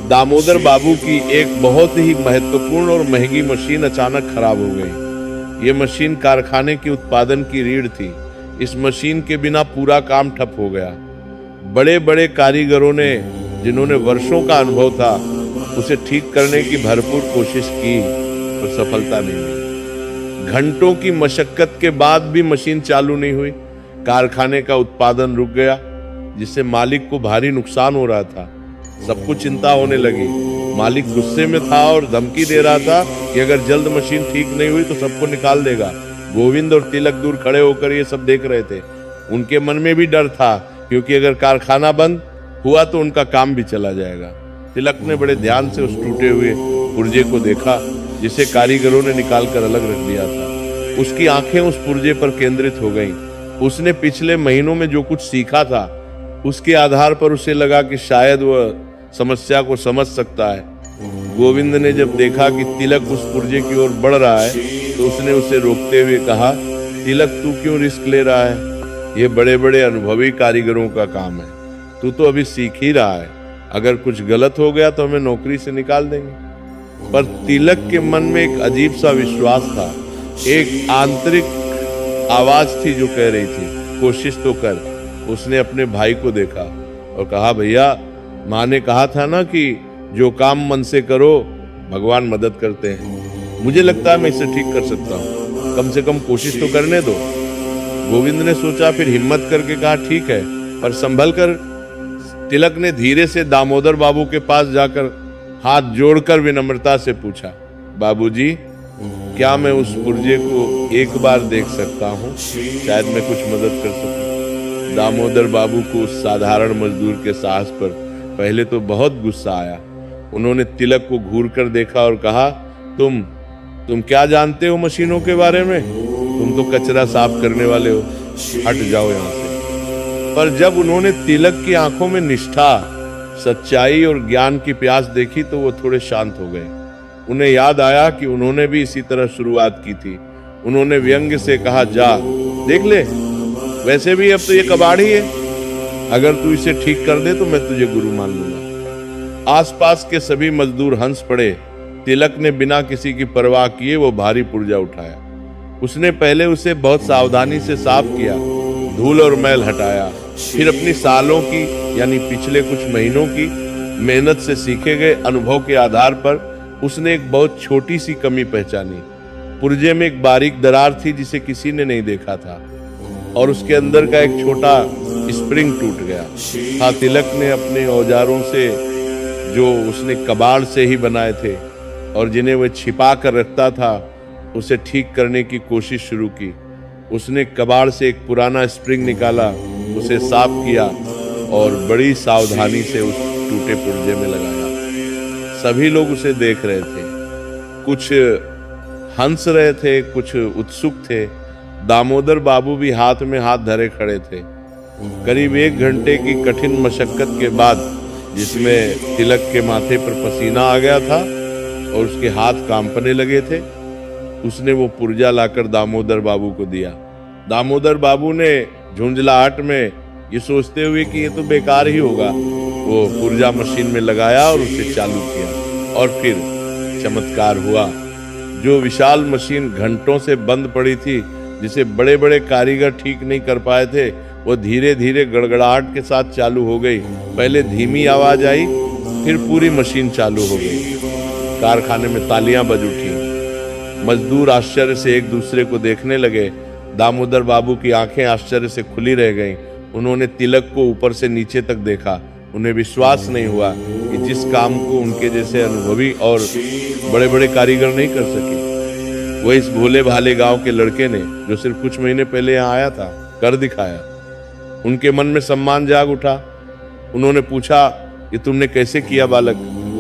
Speaker 1: दामोदर बाबू की एक बहुत ही महत्वपूर्ण और महंगी मशीन अचानक खराब हो गई। ये मशीन कारखाने की उत्पादन की रीढ़ थी। इस मशीन के बिना पूरा काम ठप हो गया। बड़े बड़े कारीगरों ने, जिन्होंने वर्षों का अनुभव था, उसे ठीक करने की भरपूर कोशिश की, पर सफलता नहीं मिली। घंटों की मशक्कत के बाद भी मशीन चालू नहीं हुई। कारखाने का उत्पादन रुक गया, जिससे मालिक को भारी नुकसान हो रहा था। सबको चिंता होने लगी। मालिक गुस्से में था और धमकी दे रहा था कि अगर जल्द मशीन ठीक नहीं हुई तो सबको निकाल देगा। गोविंद और तिलक दूर खड़े होकर ये सब देख रहे थे। उनके मन में भी डर था, क्योंकि अगर कारखाना बंद हुआ तो उनका काम भी चला जाएगा। तिलक ने बड़े ध्यान से उस टूटे हुए पुर्जे को देखा, जिसे कारीगरों ने निकालकर अलग रख दिया था। उसकी आंखें उस पुर्जे पर केंद्रित हो गईं। उसने पिछले महीनों में जो कुछ सीखा था, उसके आधार पर उसे लगा कि शायद वह समस्या को समझ सकता है। गोविंद ने जब देखा कि तिलक उस पुर्जे की ओर बढ़ रहा है, तो उसने उसे रोकते हुए कहा, तिलक तू क्यों रिस्क ले रहा है? ये बड़े बड़े अनुभवी कारीगरों का काम है। तू तो अभी सीख ही रहा है। अगर कुछ गलत हो गया तो हमें नौकरी से निकाल देंगे। पर तिलक के मन में एक अजीब सा विश्वास था। एक आंतरिक आवाज थी जो कह रही थी, कोशिश तो कर। उसने अपने भाई को देखा और कहा, भैया, माँ ने कहा था ना कि जो काम मन से करो भगवान मदद करते हैं। मुझे लगता है मैं इसे ठीक कर सकता हूँ, कम से कम कोशिश तो करने दो। गोविंद ने सोचा, फिर हिम्मत करके कहा, ठीक है। पर संभल कर तिलक ने धीरे से दामोदर बाबू के पास जाकर हाथ जोड़कर विनम्रता से पूछा, बाबूजी, क्या मैं उस पुर्जे को एक बार देख सकता हूँ? शायद मैं कुछ मदद कर सकूं। दामोदर बाबू को उस साधारण मजदूर के साहस पर पहले तो बहुत गुस्सा आया। उन्होंने तिलक को घूर कर देखा और कहा, तुम क्या जानते हो मशीनों के बारे में? तुम तो कचरा साफ करने वाले हो, हट जाओ यहाँ से। पर जब उन्होंने तिलक की आंखों में निष्ठा, सच्चाई और ज्ञान की प्यास देखी तो वो थोड़े शांत हो गए। उन्हें याद आया कि उन्होंने भी इसी तरह शुरुआत की थी। उन्होंने व्यंग्य से कहा, जा देख ले, वैसे भी अब तो ये कबाड़ ही है। अगर तू इसे ठीक कर दे तो मैं तुझे गुरु मान लूंगा। आसपास के सभी मजदूर हंस पड़े। तिलक ने बिना किसी की परवाह किए वो भारी पुर्जा उठाया। उसने पहले उसे बहुत सावधानी से साफ किया, धूल और मैल हटाया। फिर अपनी सालों की, यानी पिछले कुछ महीनों की मेहनत से सीखे गए अनुभव के आधार पर उसने एक बहुत छोटी सी कमी पहचानी। पुर्जे में एक बारीक दरार थी जिसे किसी ने नहीं देखा था, और उसके अंदर का एक छोटा स्प्रिंग टूट गया था। तिलक ने अपने औजारों से, जो उसने कबाड़ से ही बनाए थे और जिन्हें वह छिपा कर रखता था, उसे ठीक करने की कोशिश शुरू की। उसने कबाड़ से एक पुराना स्प्रिंग निकाला, उसे साफ किया और बड़ी सावधानी से उस टूटे पुर्जे में लगाया। सभी लोग उसे देख रहे थे, कुछ हंस रहे थे, कुछ उत्सुक थे। दामोदर बाबू भी हाथ में हाथ धरे खड़े थे। करीब 1 घंटे की कठिन मशक्कत के बाद, जिसमें तिलक के माथे पर पसीना आ गया था और उसके हाथ कांपने लगे थे, उसने वो पुर्जा लाकर दामोदर बाबू को दिया। दामोदर बाबू ने झुंझलाहट में ये सोचते हुए कि ये तो बेकार ही होगा, वो पुर्जा मशीन में लगाया और उसे चालू किया। और फिर चमत्कार हुआ। जो विशाल मशीन घंटों से बंद पड़ी थी, जिसे बड़े बड़े कारीगर ठीक नहीं कर पाए थे, वो धीरे धीरे गड़गड़ाहट के साथ चालू हो गई। पहले धीमी आवाज आई, फिर पूरी मशीन चालू हो गई। कारखाने में तालियां बज उठी। मजदूर आश्चर्य से एक दूसरे को देखने लगे। दामोदर बाबू की आंखें आश्चर्य से खुली रह गईं। उन्होंने तिलक को ऊपर से नीचे तक देखा। उन्हें विश्वास नहीं हुआ कि जिस काम को उनके जैसे अनुभवी और बड़े बड़े कारीगर नहीं कर सके, वो इस भोले भाले गांव के लड़के ने, जो सिर्फ कुछ महीने पहले यहाँ आया था, कर दिखाया। उनके मन में सम्मान जाग उठा। उन्होंने पूछा, ये तुमने कैसे किया बालक?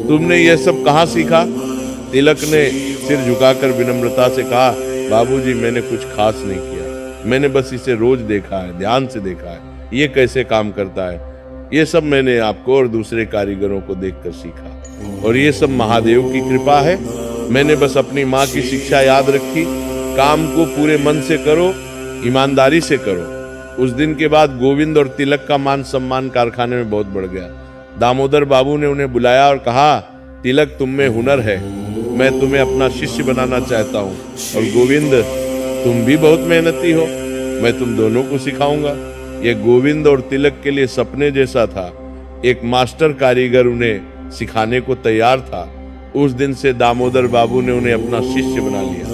Speaker 1: तुमने यह सब कहाँ सीखा? तिलक ने सिर झुकाकर विनम्रता से कहा, बाबूजी, मैंने कुछ खास नहीं किया। मैंने बस इसे रोज देखा है, ध्यान से देखा है, ये कैसे काम करता है। ये सब मैंने आपको और दूसरे कारीगरों को देखकर सीखा, और ये सब महादेव की कृपा है। मैंने बस अपनी माँ की शिक्षा याद रखी, काम को पूरे मन से करो, ईमानदारी से करो। उस दिन के बाद गोविंद और तिलक का मान सम्मान कारखाने में बहुत बढ़ गया। दामोदर बाबू ने उन्हें बुलाया और कहा, तिलक तुम में हुनर है, मैं तुम्हें अपना शिष्य बनाना चाहता हूँ, और गोविंद तुम भी बहुत मेहनती हो, मैं तुम दोनों को सिखाऊंगा। ये गोविंद और तिलक के लिए सपने जैसा था। एक मास्टर कारीगर उन्हें सिखाने को तैयार था। उस दिन से दामोदर बाबू ने उन्हें अपना शिष्य बना लिया।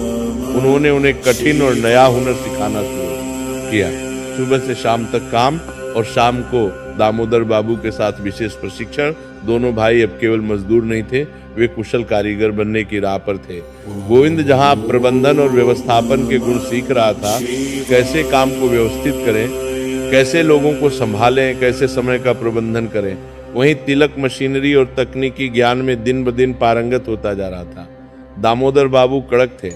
Speaker 1: उन्होंने उन्हें कठिन और नया हुनर सिखाना शुरू किया। सुबह से शाम तक काम और शाम को दामोदर बाबू के साथ विशेष प्रशिक्षण। दोनों भाई अब केवल मजदूर नहीं थे, वे कुशल कारीगर बनने की राह पर थे। गोविंद जहां प्रबंधन और व्यवस्थापन के गुण सीख रहा था, कैसे काम को व्यवस्थित करें, कैसे लोगों को संभालें, कैसे समय का प्रबंधन करें, वहीं तिलक मशीनरी और तकनीकी ज्ञान में दिन ब दिन पारंगत होता जा रहा था। दामोदर बाबू कड़क थे,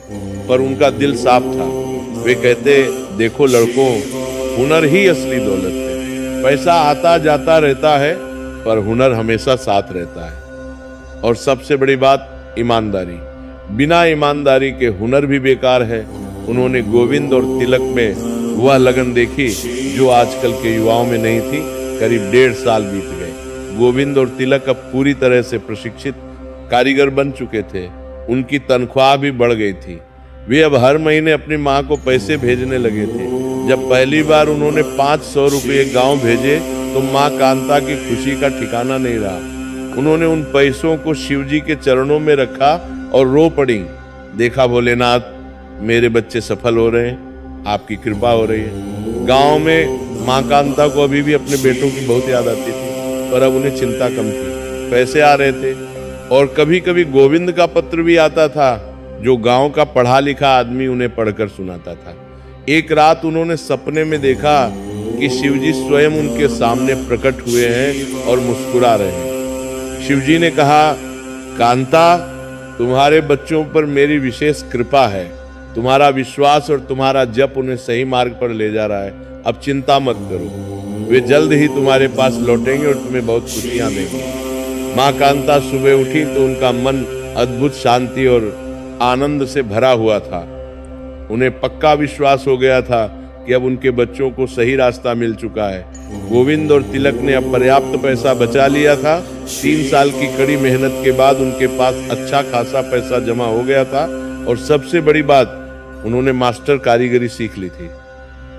Speaker 1: पर उनका दिल साफ था। वे कहते, देखो लड़कों, हुनर ही असली दौलत है। पैसा आता जाता रहता है, पर हुनर हमेशा साथ रहता है। और सबसे बड़ी बात, ईमानदारी। बिना ईमानदारी के हुनर भी बेकार है। उन्होंने गोविंद और तिलक में वह लगन देखी जो आजकल के युवाओं में नहीं थी। करीब 1.5 साल बीत गए। गोविंद और तिलक अब पूरी तरह से प्रशिक्षित कारीगर बन चुके थे। उनकी तनख्वाह भी बढ़ गई थी। वे अब हर महीने अपनी माँ को पैसे भेजने लगे थे। जब पहली बार उन्होंने 500 रुपये गांव भेजे तो माँ कांता की खुशी का ठिकाना नहीं रहा। उन्होंने उन पैसों को शिवजी के चरणों में रखा और रो पड़ी। देखा भोलेनाथ, मेरे बच्चे सफल हो रहे हैं, आपकी कृपा हो रही है। गांव में माँ कांता को अभी भी अपने बेटों की बहुत याद आती थी, पर अब उन्हें चिंता कम थी। पैसे आ रहे थे और कभी कभी गोविंद का पत्र भी आता था, जो गांव का पढ़ा लिखा आदमी उन्हें पढ़कर सुनाता था। एक रात उन्होंने सपने में देखा कि शिवजी स्वयं उनके सामने प्रकट हुए हैं और मुस्कुरा रहे हैं। शिवजी ने कहा, कांता, तुम्हारे बच्चों पर मेरी विशेष कृपा है। तुम्हारा विश्वास और तुम्हारा जप उन्हें सही मार्ग पर ले जा रहा है। अब चिंता मत करो, वे जल्द ही तुम्हारे पास लौटेंगे और तुम्हें बहुत खुशियां देंगे। माँ कांता सुबह उठी तो उनका मन अद्भुत शांति और आनंद से भरा हुआ था। उन्हें पक्का विश्वास हो गया था कि अब उनके बच्चों को सही रास्ता मिल चुका है। गोविंद और तिलक ने अब पर्याप्त पैसा बचा लिया था। 3 साल की कड़ी मेहनत के बाद उनके पास अच्छा खासा पैसा जमा हो गया था। और सबसे बड़ी बात, उन्होंने मास्टर कारीगरी सीख ली थी।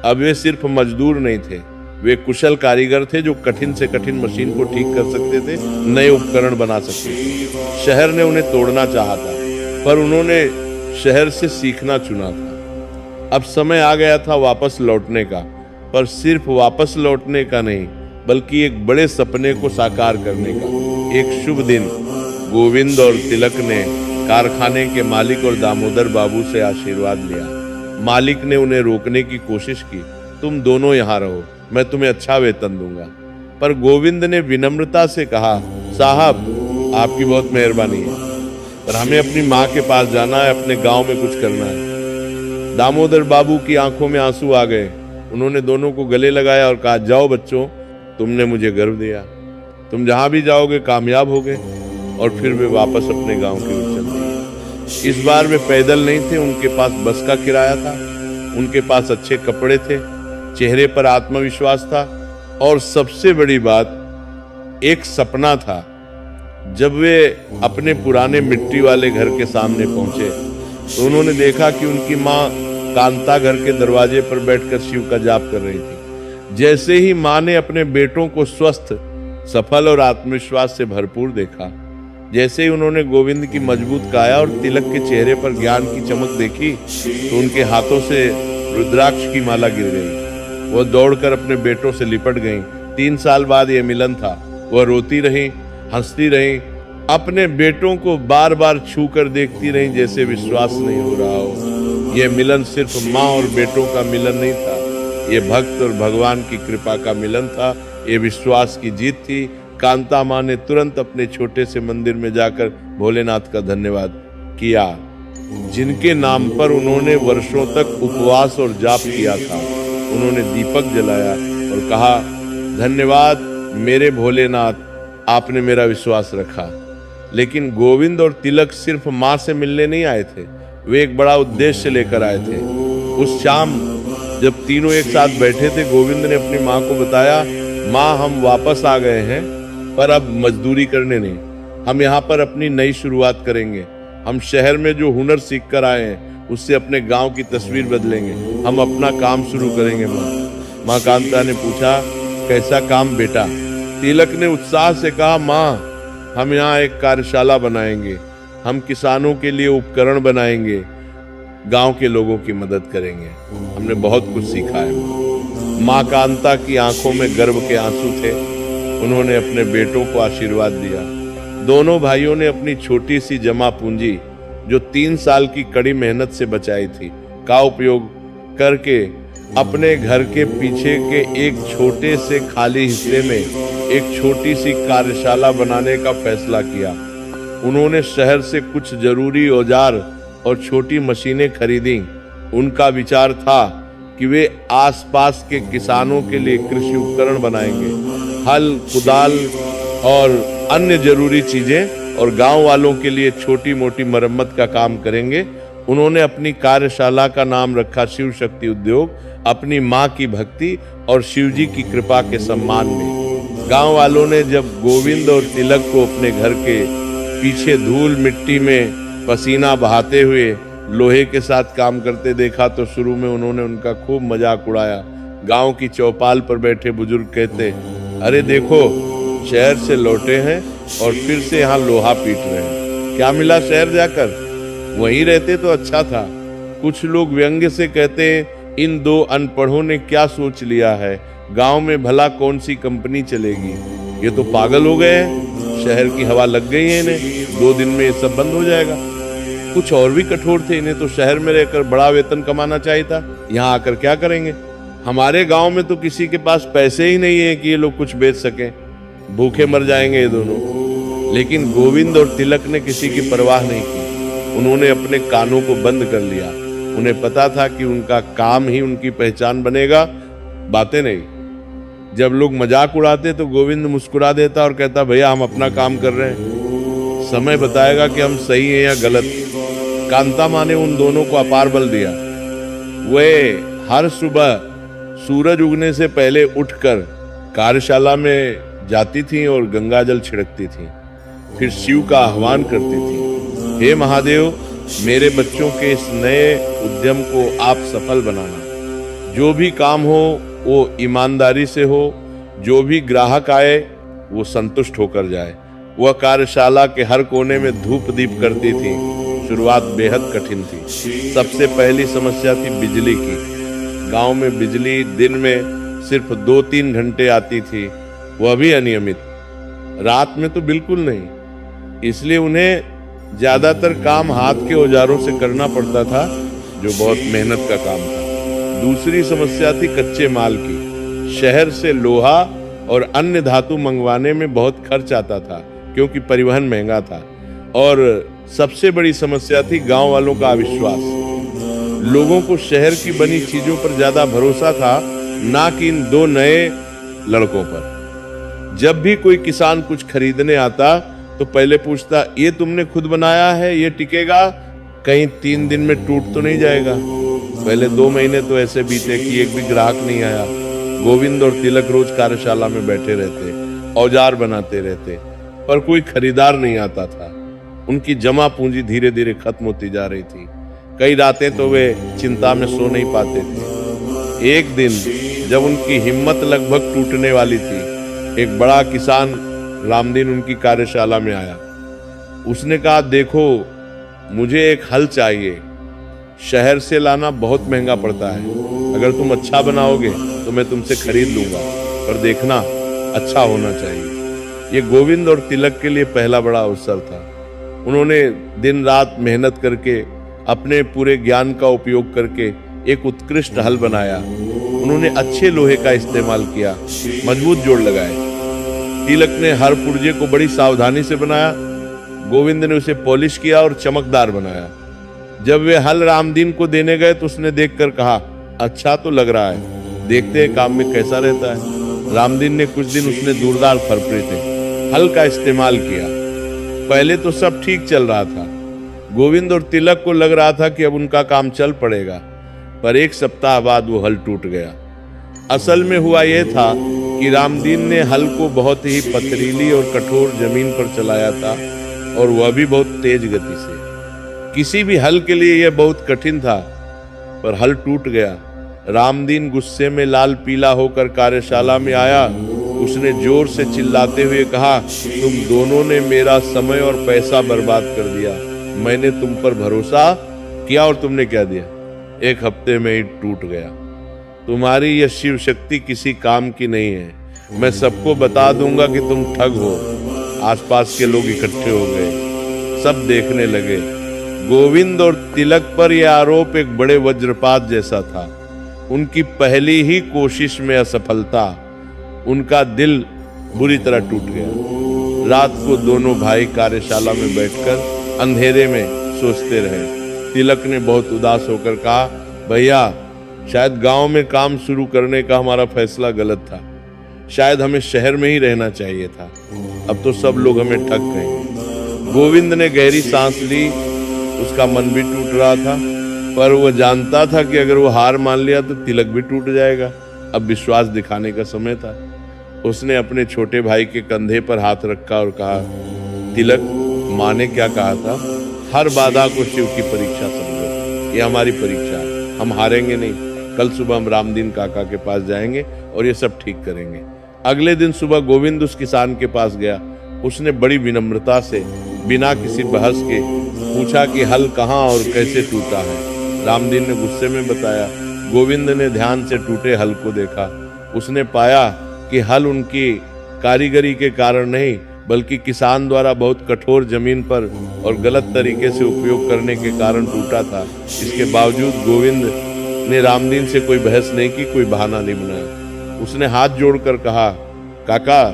Speaker 1: अब वे सिर्फ मजदूर नहीं थे, वे कुशल कारीगर थे जो कठिन से कठिन मशीन को ठीक कर सकते थे, नए उपकरण बना सकते थे। शहर ने उन्हें तोड़ना चाहा था, पर उन्होंने शहर से सीखना चुना था। अब समय आ गया था वापस लौटने का, पर सिर्फ वापस लौटने का नहीं, बल्कि एक बड़े सपने को साकार करने का। एक शुभ दिन गोविंद और तिलक ने कारखाने के मालिक और दामोदर बाबू से आशीर्वाद लिया। मालिक ने उन्हें रोकने की कोशिश की, तुम दोनों यहाँ रहो, मैं तुम्हें अच्छा वेतन दूंगा। पर गोविंद ने विनम्रता से कहा, साहब, आपकी बहुत मेहरबानी है, पर हमें अपनी माँ के पास जाना है, अपने गांव में कुछ करना है। दामोदर बाबू की आंखों में आंसू आ गए। उन्होंने दोनों को गले लगाया और कहा, जाओ बच्चों, तुमने मुझे गर्व दिया, तुम जहां भी जाओगे कामयाब होगे। और फिर वे वापस अपने गांव की ओर चल दिए। इस बार वे पैदल नहीं थे, उनके पास बस का किराया था, उनके पास अच्छे कपड़े थे, चेहरे पर आत्मविश्वास था, और सबसे बड़ी बात, एक सपना था। जब वे अपने पुराने मिट्टी वाले घर के सामने पहुंचे तो उन्होंने देखा कि उनकी माँ कांता घर के दरवाजे पर बैठकर शिव का जाप कर रही थी। जैसे ही माँ ने अपने बेटों को स्वस्थ, सफल और आत्मविश्वास से भरपूर देखा, जैसे ही उन्होंने गोविंद की मजबूत काया और तिलक के चेहरे पर ज्ञान की चमक देखी, तो उनके हाथों से रुद्राक्ष की माला गिर गई। वह दौड़कर अपने बेटों से लिपट गईं। 3 साल बाद यह मिलन था। वह रोती रही, हंसती रही, अपने बेटों को बार बार छू कर देखती रही, जैसे विश्वास नहीं हो रहा हो। यह मिलन सिर्फ माँ और बेटों का मिलन नहीं था, यह भक्त और भगवान की कृपा का मिलन था। ये विश्वास की जीत थी। कांता माँ ने तुरंत अपने छोटे से मंदिर में जाकर भोलेनाथ का धन्यवाद किया, जिनके नाम पर उन्होंने वर्षों तक उपवास और जाप किया था। उन्होंने दीपक जलाया और कहा, धन्यवाद मेरे भोलेनाथ, आपने मेरा विश्वास रखा। लेकिन गोविंद और तिलक सिर्फ माँ से मिलने नहीं आए थे, वे एक बड़ा उद्देश्य लेकर आए थे। उस शाम जब तीनों एक साथ बैठे थे, गोविंद ने अपनी माँ को बताया, माँ हम वापस आ गए हैं, पर अब मजदूरी करने नहीं, हम यहाँ पर अपनी नई शुरुआत करेंगे। हम शहर में जो हुनर सीख कर आए हैं उससे अपने गांव की तस्वीर बदलेंगे, हम अपना काम शुरू करेंगे। माँ कांता ने पूछा, कैसा काम बेटा? तिलक ने उत्साह से कहा, माँ हम यहाँ एक कार्यशाला बनाएंगे, हम किसानों के लिए उपकरण बनाएंगे, गांव के लोगों की मदद करेंगे, हमने बहुत कुछ सीखा है। माँ कांता की आंखों में गर्व के आंसू थे। उन्होंने अपने बेटों को आशीर्वाद दिया। दोनों भाइयों ने अपनी छोटी सी जमा पूंजी, जो 3 साल की कड़ी मेहनत से बचाई थी, का उपयोग करके अपने घर के पीछे के एक छोटे से खाली हिस्से में एक छोटी सी कार्यशाला बनाने का फैसला किया। उन्होंने शहर से कुछ जरूरी औजार और छोटी मशीनें खरीदी। उनका विचार था कि वे आसपास के किसानों के लिए कृषि उपकरण बनाएंगे, हल, कुदाल और अन्य जरूरी चीजें, और गांव वालों के लिए छोटी मोटी मरम्मत का काम करेंगे। उन्होंने अपनी कार्यशाला का नाम रखा शिव शक्ति उद्योग, अपनी माँ की भक्ति और शिव जी की कृपा के सम्मान में। गांव वालों ने जब गोविंद और तिलक को अपने घर के पीछे धूल मिट्टी में पसीना बहाते हुए लोहे के साथ काम करते देखा तो शुरू में उन्होंने उनका खूब मजाक उड़ाया। गांव की चौपाल पर बैठे बुजुर्ग कहते, अरे देखो शहर से लौटे हैं और फिर से यहाँ लोहा पीट रहे हैं, क्या मिला शहर जाकर, वहीं रहते तो अच्छा था। कुछ लोग व्यंग्य से कहते, इन 2 अनपढ़ों ने क्या सोच लिया है, गांव में भला कौन सी कंपनी चलेगी, ये तो पागल हो गए हैं, शहर की हवा लग गई है इन्हें, 2 दिन में ये सब बंद हो जाएगा। कुछ और भी कठोर थे, इन्हें तो शहर में रहकर बड़ा वेतन कमाना चाहिए था, यहाँ आकर क्या करेंगे, हमारे गांव में तो किसी के पास पैसे ही नहीं है कि ये लोग कुछ बेच सकें, भूखे मर जाएंगे ये दोनों। लेकिन गोविंद और तिलक ने किसी की परवाह नहीं की। उन्होंने अपने कानों को बंद कर लिया। उन्हें पता था कि उनका काम ही उनकी पहचान बनेगा, बातें नहीं। जब लोग मजाक उड़ाते तो गोविंद मुस्कुरा देता और कहता, भैया हम अपना काम कर रहे हैं, समय बताएगा कि हम सही हैं या गलत। कांता माँ ने उन दोनों को अपार बल दिया। वे हर सुबह सूरज उगने से पहले उठकर कार्यशाला में जाती थीं और गंगा जल छिड़कती थीं, फिर शिव का आह्वान करती थीं, हे महादेव, मेरे बच्चों के इस नए उद्यम को आप सफल बनाना। जो भी काम हो वो ईमानदारी से हो, जो भी ग्राहक आए वो संतुष्ट होकर जाए। वह कार्यशाला के हर कोने में धूप दीप करती थी। शुरुआत बेहद कठिन थी। सबसे पहली समस्या थी बिजली की। गांव में बिजली दिन में सिर्फ 2-3 घंटे आती थी, वह भी अनियमित, रात में तो बिल्कुल नहीं। इसलिए उन्हें ज्यादातर काम हाथ के औजारों से करना पड़ता था, जो बहुत मेहनत का काम था। दूसरी समस्या थी कच्चे माल की। शहर से लोहा और अन्य धातु मंगवाने में बहुत खर्च आता था, क्योंकि परिवहन महंगा था। और सबसे बड़ी समस्या थी गांव वालों का अविश्वास। लोगों को शहर की बनी चीजों पर ज्यादा भरोसा था, ना कि इन 2 नए लड़कों पर। जब भी कोई किसान कुछ खरीदने आता तो पहले पूछता, ये तुमने खुद बनाया है, ये टिकेगा, कहीं 3 दिन में टूट तो नहीं जाएगा। पहले 2 महीने तो ऐसे बीते कि एक भी ग्राहक नहीं आया। गोविंद और तिलक रोज कार्यशाला में बैठे रहते, औजार बनाते रहते, पर कोई खरीदार नहीं आता था। उनकी जमा पूंजी धीरे धीरे खत्म होती जा रही थी। कई रातें तो वे चिंता में सो नहीं पाते थे। एक दिन जब उनकी हिम्मत लगभग टूटने वाली थी, एक बड़ा किसान रामदीन उनकी कार्यशाला में आया। उसने कहा, देखो मुझे एक हल चाहिए, शहर से लाना बहुत महंगा पड़ता है, अगर तुम अच्छा बनाओगे तो मैं तुमसे खरीद लूंगा, पर देखना अच्छा होना चाहिए। ये गोविंद और तिलक के लिए पहला बड़ा अवसर था। उन्होंने दिन रात मेहनत करके, अपने पूरे ज्ञान का उपयोग करके एक उत्कृष्ट हल बनाया। उन्होंने अच्छे लोहे का इस्तेमाल किया, मजबूत जोड़ लगाए। तिलक ने हर पुर्जे को बड़ी सावधानी से बनाया। गोविंद ने उसे पॉलिश किया और चमकदार बनाया। जब वे हल रामदीन को देने गए तो उसने देखकर कहा, अच्छा तो लग रहा है, देखते हैं काम में कैसा रहता है। रामदीन ने कुछ दिन उसने दूरदार फरफरे थे हल का इस्तेमाल किया। पहले तो सब ठीक चल रहा था। गोविंद और तिलक को लग रहा था कि अब उनका काम चल पड़ेगा, पर एक सप्ताह बाद वो हल टूट गया। असल में हुआ यह था कि रामदीन ने हल को बहुत ही पथरीली और कठोर जमीन पर चलाया था, और वह भी बहुत तेज गति से। किसी भी हल के लिए यह बहुत कठिन था, पर हल टूट गया। रामदीन गुस्से में लाल पीला होकर कार्यशाला में आया। उसने जोर से चिल्लाते हुए कहा, तुम दोनों ने मेरा समय और पैसा बर्बाद कर दिया। मैंने तुम पर भरोसा किया और तुमने क्या दिया? 1 हफ्ते में ही टूट गया। तुम्हारी यह शिव शक्ति किसी काम की नहीं है। मैं सबको बता दूंगा कि तुम ठग हो। आसपास के लोग इकट्ठे हो गए, सब देखने लगे। गोविंद और तिलक पर यह आरोप एक बड़े वज्रपात जैसा था। उनकी पहली ही कोशिश में असफलता, उनका दिल बुरी तरह टूट गया। रात को दोनों भाई कार्यशाला में बैठकर अंधेरे में सोचते रहे। तिलक ने बहुत उदास होकर कहा, भैया, शायद गांव में काम शुरू करने का हमारा फैसला गलत था। शायद हमें शहर में ही रहना चाहिए था। अब तो सब लोग हमें ठग गए। गोविंद ने गहरी सांस ली। उसका मन भी टूट रहा था, पर वह जानता था कि अगर वो हार मान लिया तो तिलक भी टूट जाएगा। अब विश्वास दिखाने का समय था। उसने अपने छोटे भाई के कंधे पर हाथ रखा और कहा, तिलक, माँ ने क्या कहा था? हर बाधा को शिव की परीक्षा समझो। ये हमारी परीक्षा है, हम हारेंगे नहीं। कल सुबह हम रामदीन काका के पास जाएंगे और ये सब ठीक करेंगे। अगले दिन सुबह गोविंद उस किसान के पास गया। उसने बड़ी विनम्रता से, बिना किसी बहस के पूछा कि हल कहाँ और कैसे टूटा है। रामदीन ने गुस्से में बताया। गोविंद ने ध्यान से टूटे हल को देखा। उसने पाया कि हल उनकी कारीगरी के कारण नहीं, बल्कि किसान द्वारा बहुत कठोर जमीन पर और गलत तरीके से उपयोग करने के कारण टूटा था। इसके बावजूद गोविंद ने रामदीन से कोई बहस नहीं की, कोई बहाना नहीं बनाया। उसने हाथ जोड़कर कहा, काका,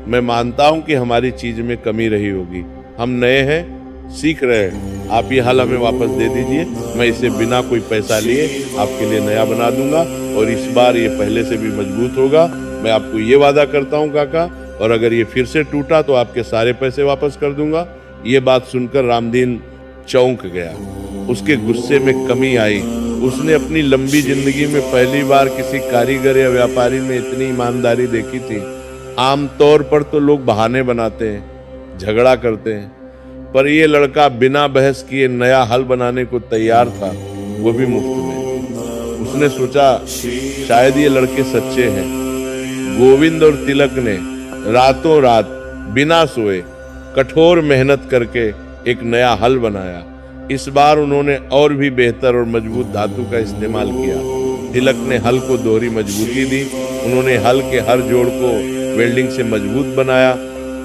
Speaker 1: मैं मानता हूं कि हमारी चीज में कमी रही होगी। हम नए हैं, सीख रहे हैं। आप ये हल हमें वापस दे दीजिए। मैं इसे बिना कोई पैसा लिए आपके लिए नया बना दूंगा, और इस बार ये पहले से भी मजबूत होगा। मैं आपको ये वादा करता हूँ काका, और अगर ये फिर से टूटा तो आपके सारे पैसे वापस कर दूंगा। ये बात सुनकर रामदीन चौंक गया। उसके गुस्से में कमी आई। उसने अपनी लंबी जिंदगी में पहली बार किसी कारीगर या व्यापारी में इतनी ईमानदारी देखी थी। आमतौर पर तो लोग बहाने बनाते हैं, झगड़ा करते हैं, पर यह लड़का बिना बहस किए नया हल बनाने को तैयार था, वो भी मुफ्त में। उसने सोचा, शायद ये लड़के सच्चे हैं। गोविंद और तिलक ने रातों रात बिना सोए कठोर मेहनत करके एक नया हल बनाया। इस बार उन्होंने और भी बेहतर और मजबूत धातु का इस्तेमाल किया। तिलक ने हल को दोहरी मजबूती दी। उन्होंने हल के हर जोड़ को वेल्डिंग से मजबूत बनाया।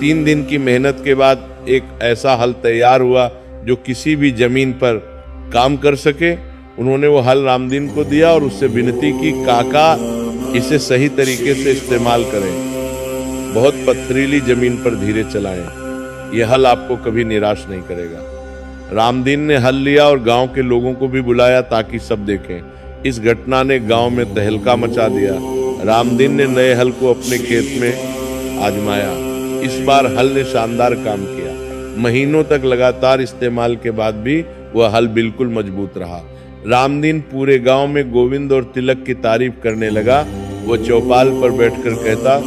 Speaker 1: 3 दिन की मेहनत के बाद एक ऐसा हल तैयार हुआ जो किसी भी जमीन पर काम कर सके। उन्होंने वो हल रामदीन को दिया और उससे विनती की, काका, इसे सही तरीके से इस्तेमाल करें। बहुत पथरीली जमीन पर धीरे चलाएं। यह हल आपको कभी निराश नहीं करेगा। रामदीन ने हल लिया और गांव के लोगों को भी बुलाया ताकि सब देखें। इस घटना ने गांव में तहलका मचा दिया। रामदीन ने नए हल को अपने खेत में आजमाया। इस बार हल ने शानदार काम किया। महीनों तक लगातार इस्तेमाल के बाद भी वह हल बिल्कुल मजबूत रहा। रामदीन पूरे गांव में गोविंद और तिलक की तारीफ करने लगा। वो चौपाल पर बैठकर कहता,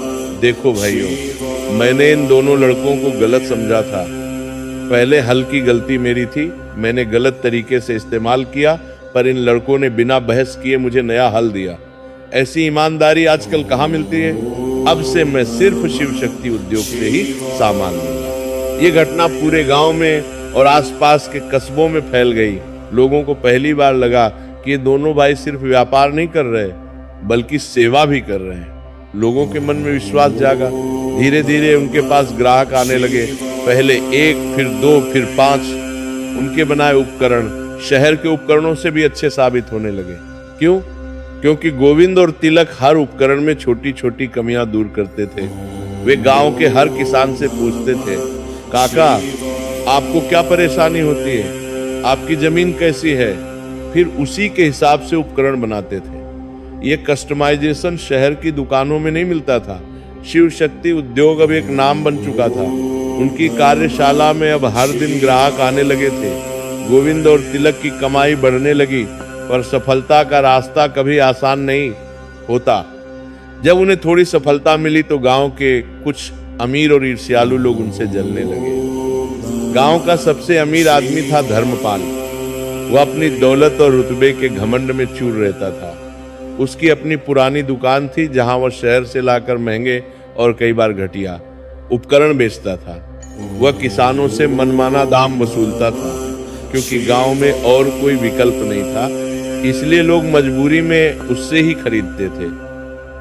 Speaker 1: देखो भाइयों, मैंने इन दोनों लड़कों को गलत समझा था। पहले हल की गलती मेरी थी। मैंने गलत तरीके से इस्तेमाल किया, पर इन लड़कों ने बिना बहस किए मुझे नया हल दिया। ऐसी ईमानदारी आजकल कहाँ मिलती है। अब से मैं सिर्फ शिव शक्ति उद्योग से ही सामान लूंगा। ये घटना पूरे गांव में और आसपास के कस्बों में फैल गई। लोगों को पहली बार लगा कि ये दोनों भाई सिर्फ व्यापार नहीं कर रहे, बल्कि सेवा भी कर रहे हैं। लोगों के मन में विश्वास जागा। धीरे धीरे उनके पास ग्राहक आने लगे। पहले 1, फिर 2, फिर 5। उनके बनाए उपकरण शहर के उपकरणों से भी अच्छे साबित होने लगे। क्यों? क्योंकि गोविंद और तिलक हर उपकरण में छोटी छोटी कमियां दूर करते थे। वे गांव के हर किसान से पूछते थे, काका, आपको क्या परेशानी होती है? आपकी जमीन कैसी है? फिर उसी के हिसाब से उपकरण बनाते थे। ये कस्टमाइजेशन शहर की दुकानों में नहीं मिलता था। शिव शक्ति उद्योग अब एक नाम बन चुका था। उनकी कार्यशाला में अब हर दिन ग्राहक आने लगे थे। गोविंद और तिलक की कमाई बढ़ने लगी, पर सफलता का रास्ता कभी आसान नहीं होता। जब उन्हें थोड़ी सफलता मिली तो गांव के कुछ अमीर और ईर्ष्यालु लोग उनसे जलने लगे। गांव का सबसे अमीर आदमी था धर्मपाल। वह अपनी दौलत और रुतबे के घमंड में चूर रहता था। उसकी अपनी पुरानी दुकान थी, जहां वह शहर से लाकर महंगे और कई बार घटिया उपकरण बेचता था। वह किसानों से मनमाना दाम वसूलता था, क्योंकि गांव में और कोई विकल्प नहीं था, इसलिए लोग मजबूरी में उससे ही खरीदते थे।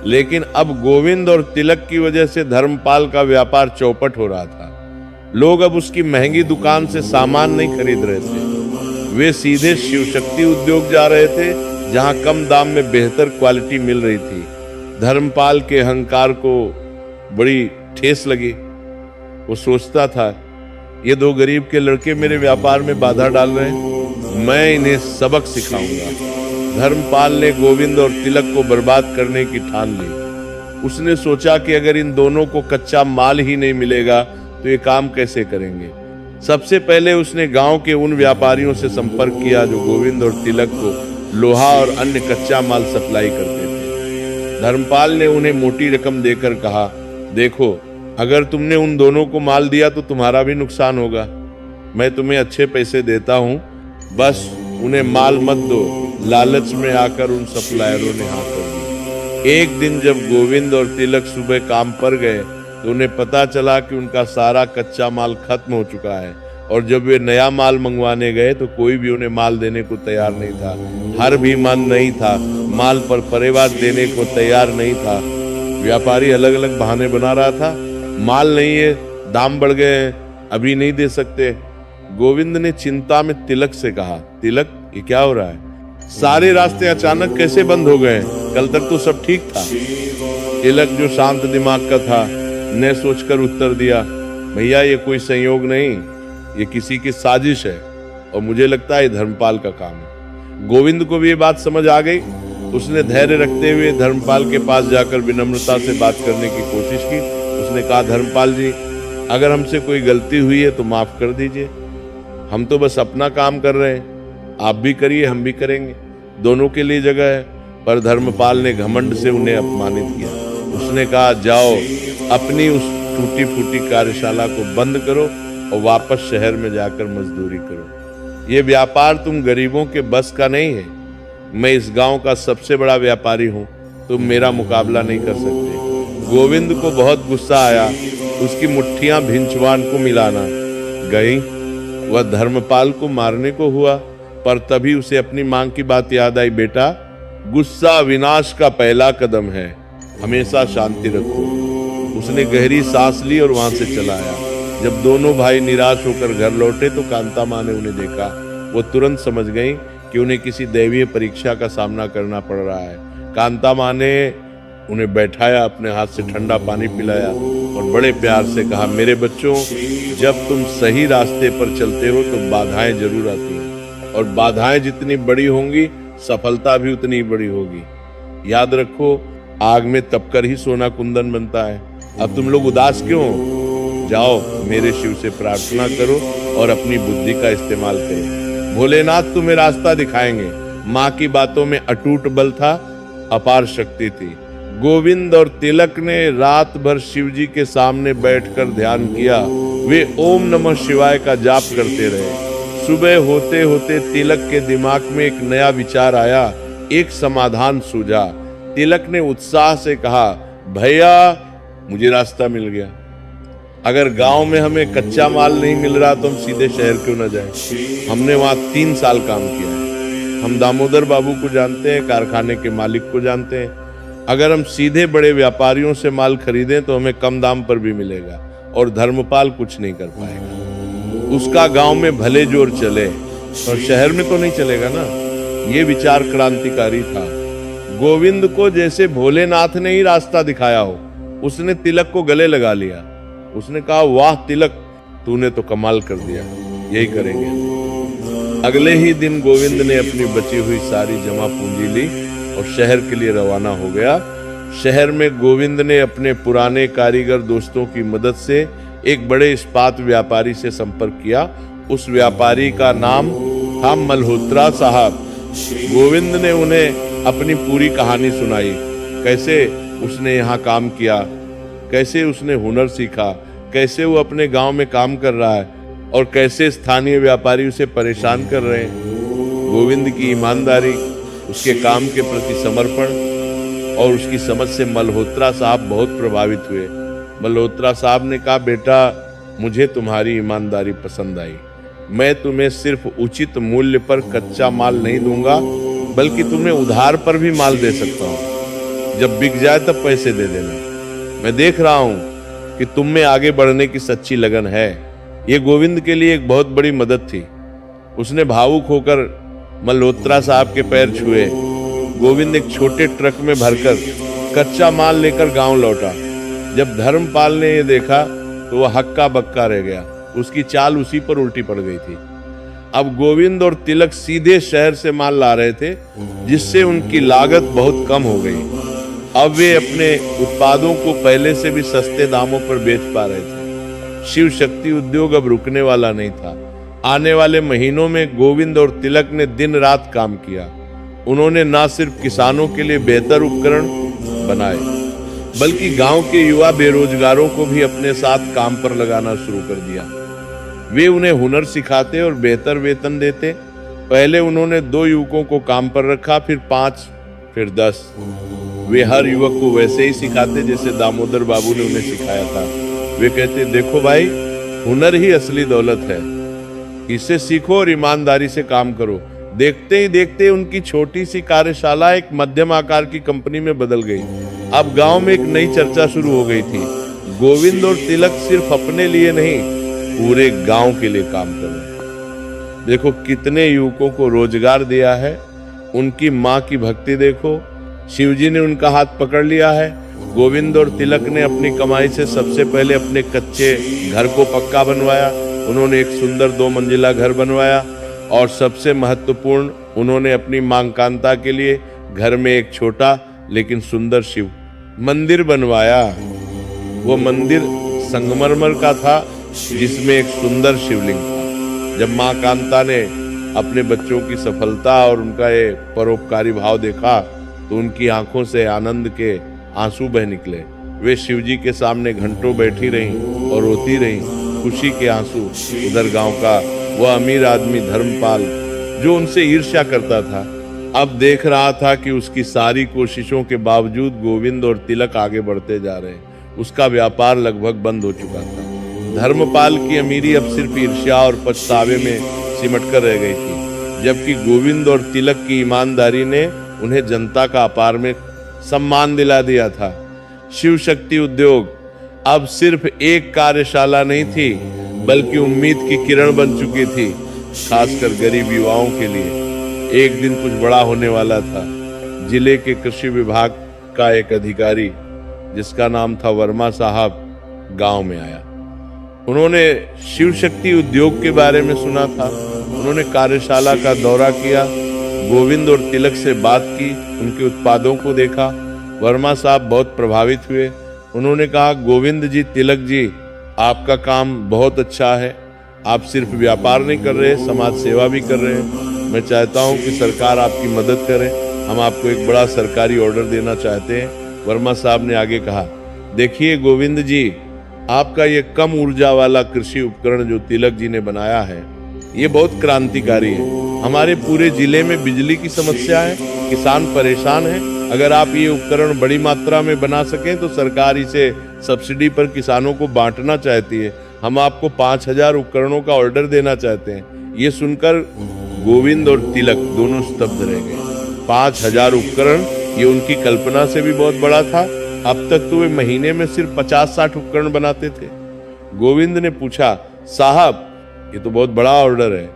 Speaker 1: लेकिन अब गोविंद और तिलक की वजह से धर्मपाल का व्यापार चौपट हो रहा था। लोग अब उसकी महंगी दुकान से सामान नहीं खरीद रहे थे, वे सीधे शिवशक्ति उद्योग जा रहे थे, जहां कम दाम में बेहतर क्वालिटी मिल रही थी। धर्मपाल के अहंकार को बड़ी ठेस लगी। वो सोचता था, ये दो गरीब के लड़के मेरे व्यापार में बाधा डाल रहे हैं, मैं इन्हें सबक सिखाऊंगा। धर्मपाल ने गोविंद और तिलक को बर्बाद करने की ठान ली। उसने सोचा कि अगर इन दोनों को कच्चा माल ही नहीं मिलेगा तो ये काम कैसे करेंगे। सबसे पहले उसने गांव के उन व्यापारियों से संपर्क किया जो गोविंद और तिलक को लोहा और अन्य कच्चा माल सप्लाई करते थे। धर्मपाल ने उन्हें मोटी रकम देकर कहा, देखो, अगर तुमने उन दोनों को माल दिया तो तुम्हारा भी नुकसान होगा। मैं तुम्हें अच्छे पैसे देता हूं, बस उन्हें माल मत दो। लालच में आकर उन सप्लायरों ने हाँ कर दी। एक दिन जब गोविंद और तिलक सुबह काम पर गए तो उन्हें पता चला कि उनका सारा कच्चा माल खत्म हो चुका है, और जब वे नया माल मंगवाने गए तो कोई भी उन्हें माल देने को तैयार नहीं था। हर भी मन नहीं था, माल पर परिवार देने को तैयार नहीं था। व्यापारी अलग अलग बहाने बना रहा था, माल नहीं है, दाम बढ़ गए हैं, अभी नहीं दे सकते। गोविंद ने चिंता में तिलक से कहा, तिलक, ये क्या हो रहा है? सारे रास्ते अचानक कैसे बंद हो गए? कल तक तो सब ठीक था। तिलक, जो शांत दिमाग का था, ने सोचकर उत्तर दिया, भैया ये कोई संयोग नहीं, ये किसी की साजिश है, और मुझे लगता है धर्मपाल का काम है। गोविंद को भी ये बात समझ आ गई। उसने धैर्य रखते हुए धर्मपाल के पास जाकर विनम्रता से बात करने की कोशिश की। उसने कहा, धर्मपाल जी, अगर हमसे कोई गलती हुई है तो माफ कर दीजिए। हम तो बस अपना काम कर रहे हैं, आप भी करिए, हम भी करेंगे, दोनों के लिए जगह है। पर धर्मपाल ने घमंड से उन्हें अपमानित किया। उसने कहा, जाओ, अपनी उस टूटी फूटी कार्यशाला को बंद करो और वापस शहर में जाकर मजदूरी करो। ये व्यापार तुम गरीबों के बस का नहीं है। मैं इस गांव का सबसे बड़ा व्यापारी हूं, तुम मेरा मुकाबला नहीं कर सकते। गोविंद को बहुत गुस्सा आया। उसकी मुट्ठियां भिंचवान को मिलाना गई। वह धर्मपाल को मारने को हुआ, पर तभी उसे अपनी मांग की बात याद आई। बेटा, गुस्सा विनाश का पहला कदम है, हमेशा शांति रखो। उसने गहरी सांस ली और वहां से चला आया। जब दोनों भाई निराश होकर घर लौटे तो कांता माँ ने उन्हें देखा। वो तुरंत समझ गई कि उन्हें किसी दैवीय परीक्षा का सामना करना पड़ रहा है। कांता माँ ने उन्हें बैठाया, अपने हाथ से ठंडा पानी पिलाया और बड़े प्यार से कहा, मेरे बच्चों, जब तुम सही रास्ते पर चलते हो तो बाधाएं जरूर आती हैं, और बाधाएं जितनी बड़ी होंगी सफलता भी उतनी बड़ी होगी। याद रखो, आग में तपकर ही सोना कुंदन बनता है। अब तुम लोग उदास क्यों हो? जाओ, मेरे शिव से प्रार्थना करो और अपनी बुद्धि का इस्तेमाल करो। भोलेनाथ तुम्हें रास्ता दिखाएंगे। माँ की बातों में अटूट बल था, अपार शक्ति थी। गोविंद और तिलक ने रात भर शिवजी के सामने बैठकर ध्यान किया। वे ओम नमः शिवाय का जाप करते रहे। सुबह होते होते तिलक के दिमाग में एक नया विचार आया, एक समाधान सूझा। तिलक ने उत्साह से कहा, भैया, मुझे रास्ता मिल गया। अगर गांव में हमें कच्चा माल नहीं मिल रहा तो हम सीधे शहर क्यों न जाएं? हमने वहां 3 साल काम किया है। हम दामोदर बाबू को जानते हैं, कारखाने के मालिक को जानते हैं। अगर हम सीधे बड़े व्यापारियों से माल खरीदें तो हमें कम दाम पर भी मिलेगा, और धर्मपाल कुछ नहीं कर पाएगा। उसका गांव में भले जोर चले, और शहर में तो नहीं चलेगा ना। ये विचार क्रांतिकारी था। गोविंद को जैसे भोलेनाथ ने ही रास्ता दिखाया हो। उसने तिलक को गले लगा लिया। उसने कहा, वाह तिलक, तूने तो कमाल कर दिया, यही करेंगे। अगले ही दिन गोविंद ने अपनी बची हुई सारी जमा पूंजी ली और शहर के लिए रवाना हो गया। शहर में गोविंद ने अपने पुराने कारीगर दोस्तों की मदद से एक बड़े इस्पात व्यापारी से संपर्क किया। उस व्यापारी का नाम था मल्होत्रा साहब। गोविंद ने उन्हें अपनी पूरी कहानी सुनाई, कैसे उसने यहाँ काम किया, कैसे उसने हुनर सीखा, कैसे वो अपने गांव में काम कर रहा है और कैसे स्थानीय व्यापारी उसे परेशान कर रहे हैं। गोविंद की ईमानदारी, उसके काम के प्रति समर्पण और उसकी समझ से मल्होत्रा साहब बहुत प्रभावित हुए। मल्होत्रा साहब ने कहा, बेटा मुझे तुम्हारी ईमानदारी पसंद आई। मैं तुम्हें सिर्फ उचित मूल्य पर कच्चा माल नहीं दूंगा, बल्कि तुम्हें उधार पर भी माल दे सकता हूँ। जब बिक जाए तब पैसे दे देना। मैं देख रहा हूँ कि तुम में आगे बढ़ने की सच्ची लगन है। ये गोविंद के लिए एक बहुत बड़ी मदद थी। उसने भावुक होकर मल्होत्रा साहब के पैर छुए। गोविंद एक छोटे ट्रक में भरकर कच्चा माल लेकर गांव लौटा। जब धर्मपाल ने ये देखा तो वह हक्का बक्का रह गया। उसकी चाल उसी पर उल्टी पड़ गई थी। अब गोविंद और तिलक सीधे शहर से माल ला रहे थे, जिससे उनकी लागत बहुत कम हो गई। अब वे अपने उत्पादों को पहले से भी सस्ते दामों पर बेच पा रहे थे। शिव शक्ति उद्योग अब रुकने वाला नहीं था। आने वाले महीनों में गोविंद और तिलक ने दिन रात काम किया। उन्होंने न सिर्फ किसानों के लिए बेहतर उपकरण बनाए, बल्कि गांव के युवा बेरोजगारों को भी अपने साथ काम पर लगाना शुरू कर दिया। वे उन्हें हुनर सिखाते और बेहतर वेतन देते। पहले उन्होंने 2 युवकों को काम पर रखा, फिर 5, फिर 10। वे हर युवक को वैसे ही सिखाते जैसे दामोदर बाबू ने उन्हें सिखाया था। वे कहते, देखो भाई, हुनर ही असली दौलत है, इसे सीखो और ईमानदारी से काम करो। देखते ही देखते उनकी छोटी सी कार्यशाला एक मध्यम आकार की कंपनी में बदल गई। अब गांव में एक नई चर्चा शुरू हो गई थी। गोविंद और तिलक सिर्फ अपने लिए नहीं, पूरे गांव के लिए काम कर रहे हैं। देखो कितने युवकों को रोजगार दिया है। उनकी माँ की भक्ति देखो। शिवजी ने उनका हाथ पकड़ लिया है। गोविंद और तिलक ने अपनी कमाई से सबसे पहले अपने कच्चे घर को पक्का बनवाया। उन्होंने एक सुंदर 2 मंजिला घर बनवाया और सबसे महत्वपूर्ण, उन्होंने अपनी मां कांता के लिए घर में एक छोटा लेकिन सुंदर शिव मंदिर बनवाया। वो मंदिर संगमरमर का था, जिसमें एक सुंदर शिवलिंग था। जब मां कांता ने अपने बच्चों की सफलता और उनका ये परोपकारी भाव देखा तो उनकी आंखों से आनंद के आंसू बह निकले। वे शिवजी के सामने घंटों बैठी रहीं और रोती रहीं, खुशी के आंसू। उधर गांव का वह अमीर आदमी धर्मपाल, जो उनसे ईर्ष्या करता था, अब देख रहा था कि उसकी सारी कोशिशों के बावजूद गोविंद और तिलक आगे बढ़ते जा रहे हैं। उसका व्यापार लगभग बंद हो चुका था। धर्मपाल की अमीरी अब सिर्फ ईर्ष्या और पछतावे में सिमट कर रह गई थी, जबकि गोविंद और तिलक की ईमानदारी ने उन्हें जनता का अपार में सम्मान दिला दिया था। शिव शक्ति उद्योग अब सिर्फ एक कार्यशाला नहीं थी, बल्कि उम्मीद की किरण बन चुकी थी, खासकर गरीब युवाओं के लिए। एक दिन कुछ बड़ा होने वाला था। जिले के कृषि विभाग का एक अधिकारी, जिसका नाम था वर्मा साहब, गांव में आया। उन्होंने शिव शक्ति उद्योग के बारे में सुना था। उन्होंने कार्यशाला का दौरा किया, गोविंद और तिलक से बात की, उनके उत्पादों को देखा। वर्मा साहब बहुत प्रभावित हुए। उन्होंने कहा, गोविंद जी, तिलक जी, आपका काम बहुत अच्छा है। आप सिर्फ व्यापार नहीं कर रहे, समाज सेवा भी कर रहे हैं। मैं चाहता हूं कि सरकार आपकी मदद करे। हम आपको एक बड़ा सरकारी ऑर्डर देना चाहते हैं। वर्मा साहब ने आगे कहा, देखिए गोविंद जी, आपका ये कम ऊर्जा वाला कृषि उपकरण जो तिलक जी ने बनाया है, ये बहुत क्रांतिकारी है। हमारे पूरे जिले में बिजली की समस्या है, किसान परेशान है। अगर आप ये उपकरण बड़ी मात्रा में बना सकें तो सरकार इसे सब्सिडी पर किसानों को बांटना चाहती है। हम आपको 5000 उपकरणों का ऑर्डर देना चाहते हैं। ये सुनकर गोविंद और तिलक दोनों स्तब्ध रह गए। 5000 उपकरण, ये उनकी कल्पना से भी बहुत बड़ा था। अब तक तो वे महीने में सिर्फ 50-60 उपकरण बनाते थे। गोविंद ने पूछा, साहब, ये तो बहुत बड़ा ऑर्डर है,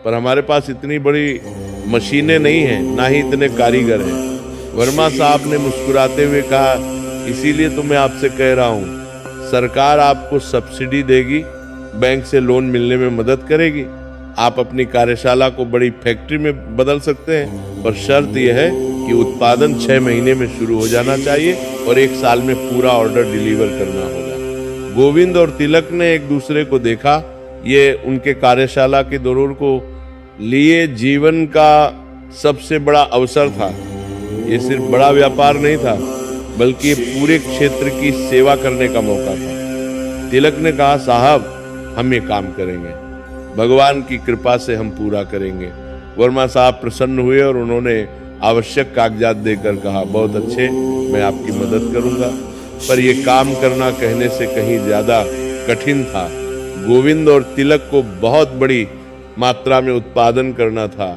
Speaker 1: पर हमारे पास इतनी बड़ी मशीनें नहीं हैं, ना ही इतने कारीगर हैं। वर्मा साहब ने मुस्कुराते हुए कहा, इसीलिए तो मैं आपसे कह रहा हूँ, सरकार आपको सब्सिडी देगी, बैंक से लोन मिलने में मदद करेगी। आप अपनी कार्यशाला को बड़ी फैक्ट्री में बदल सकते हैं, पर शर्त यह है कि उत्पादन 6 महीने में शुरू हो जाना चाहिए और 1 साल में पूरा ऑर्डर डिलीवर करना होगा। गोविंद और तिलक ने एक दूसरे को देखा। ये उनके कार्यशाला के दौर को लिए जीवन का सबसे बड़ा अवसर था। ये सिर्फ बड़ा व्यापार नहीं था, बल्कि पूरे क्षेत्र की सेवा करने का मौका था। तिलक ने कहा, साहब हम ये काम करेंगे, भगवान की कृपा से हम पूरा करेंगे। वर्मा साहब प्रसन्न हुए और उन्होंने आवश्यक कागजात देकर कहा, बहुत अच्छे, मैं आपकी मदद करूंगा। पर यह काम करना कहने से कहीं ज्यादा कठिन था। गोविंद और तिलक को बहुत बड़ी मात्रा में उत्पादन करना था,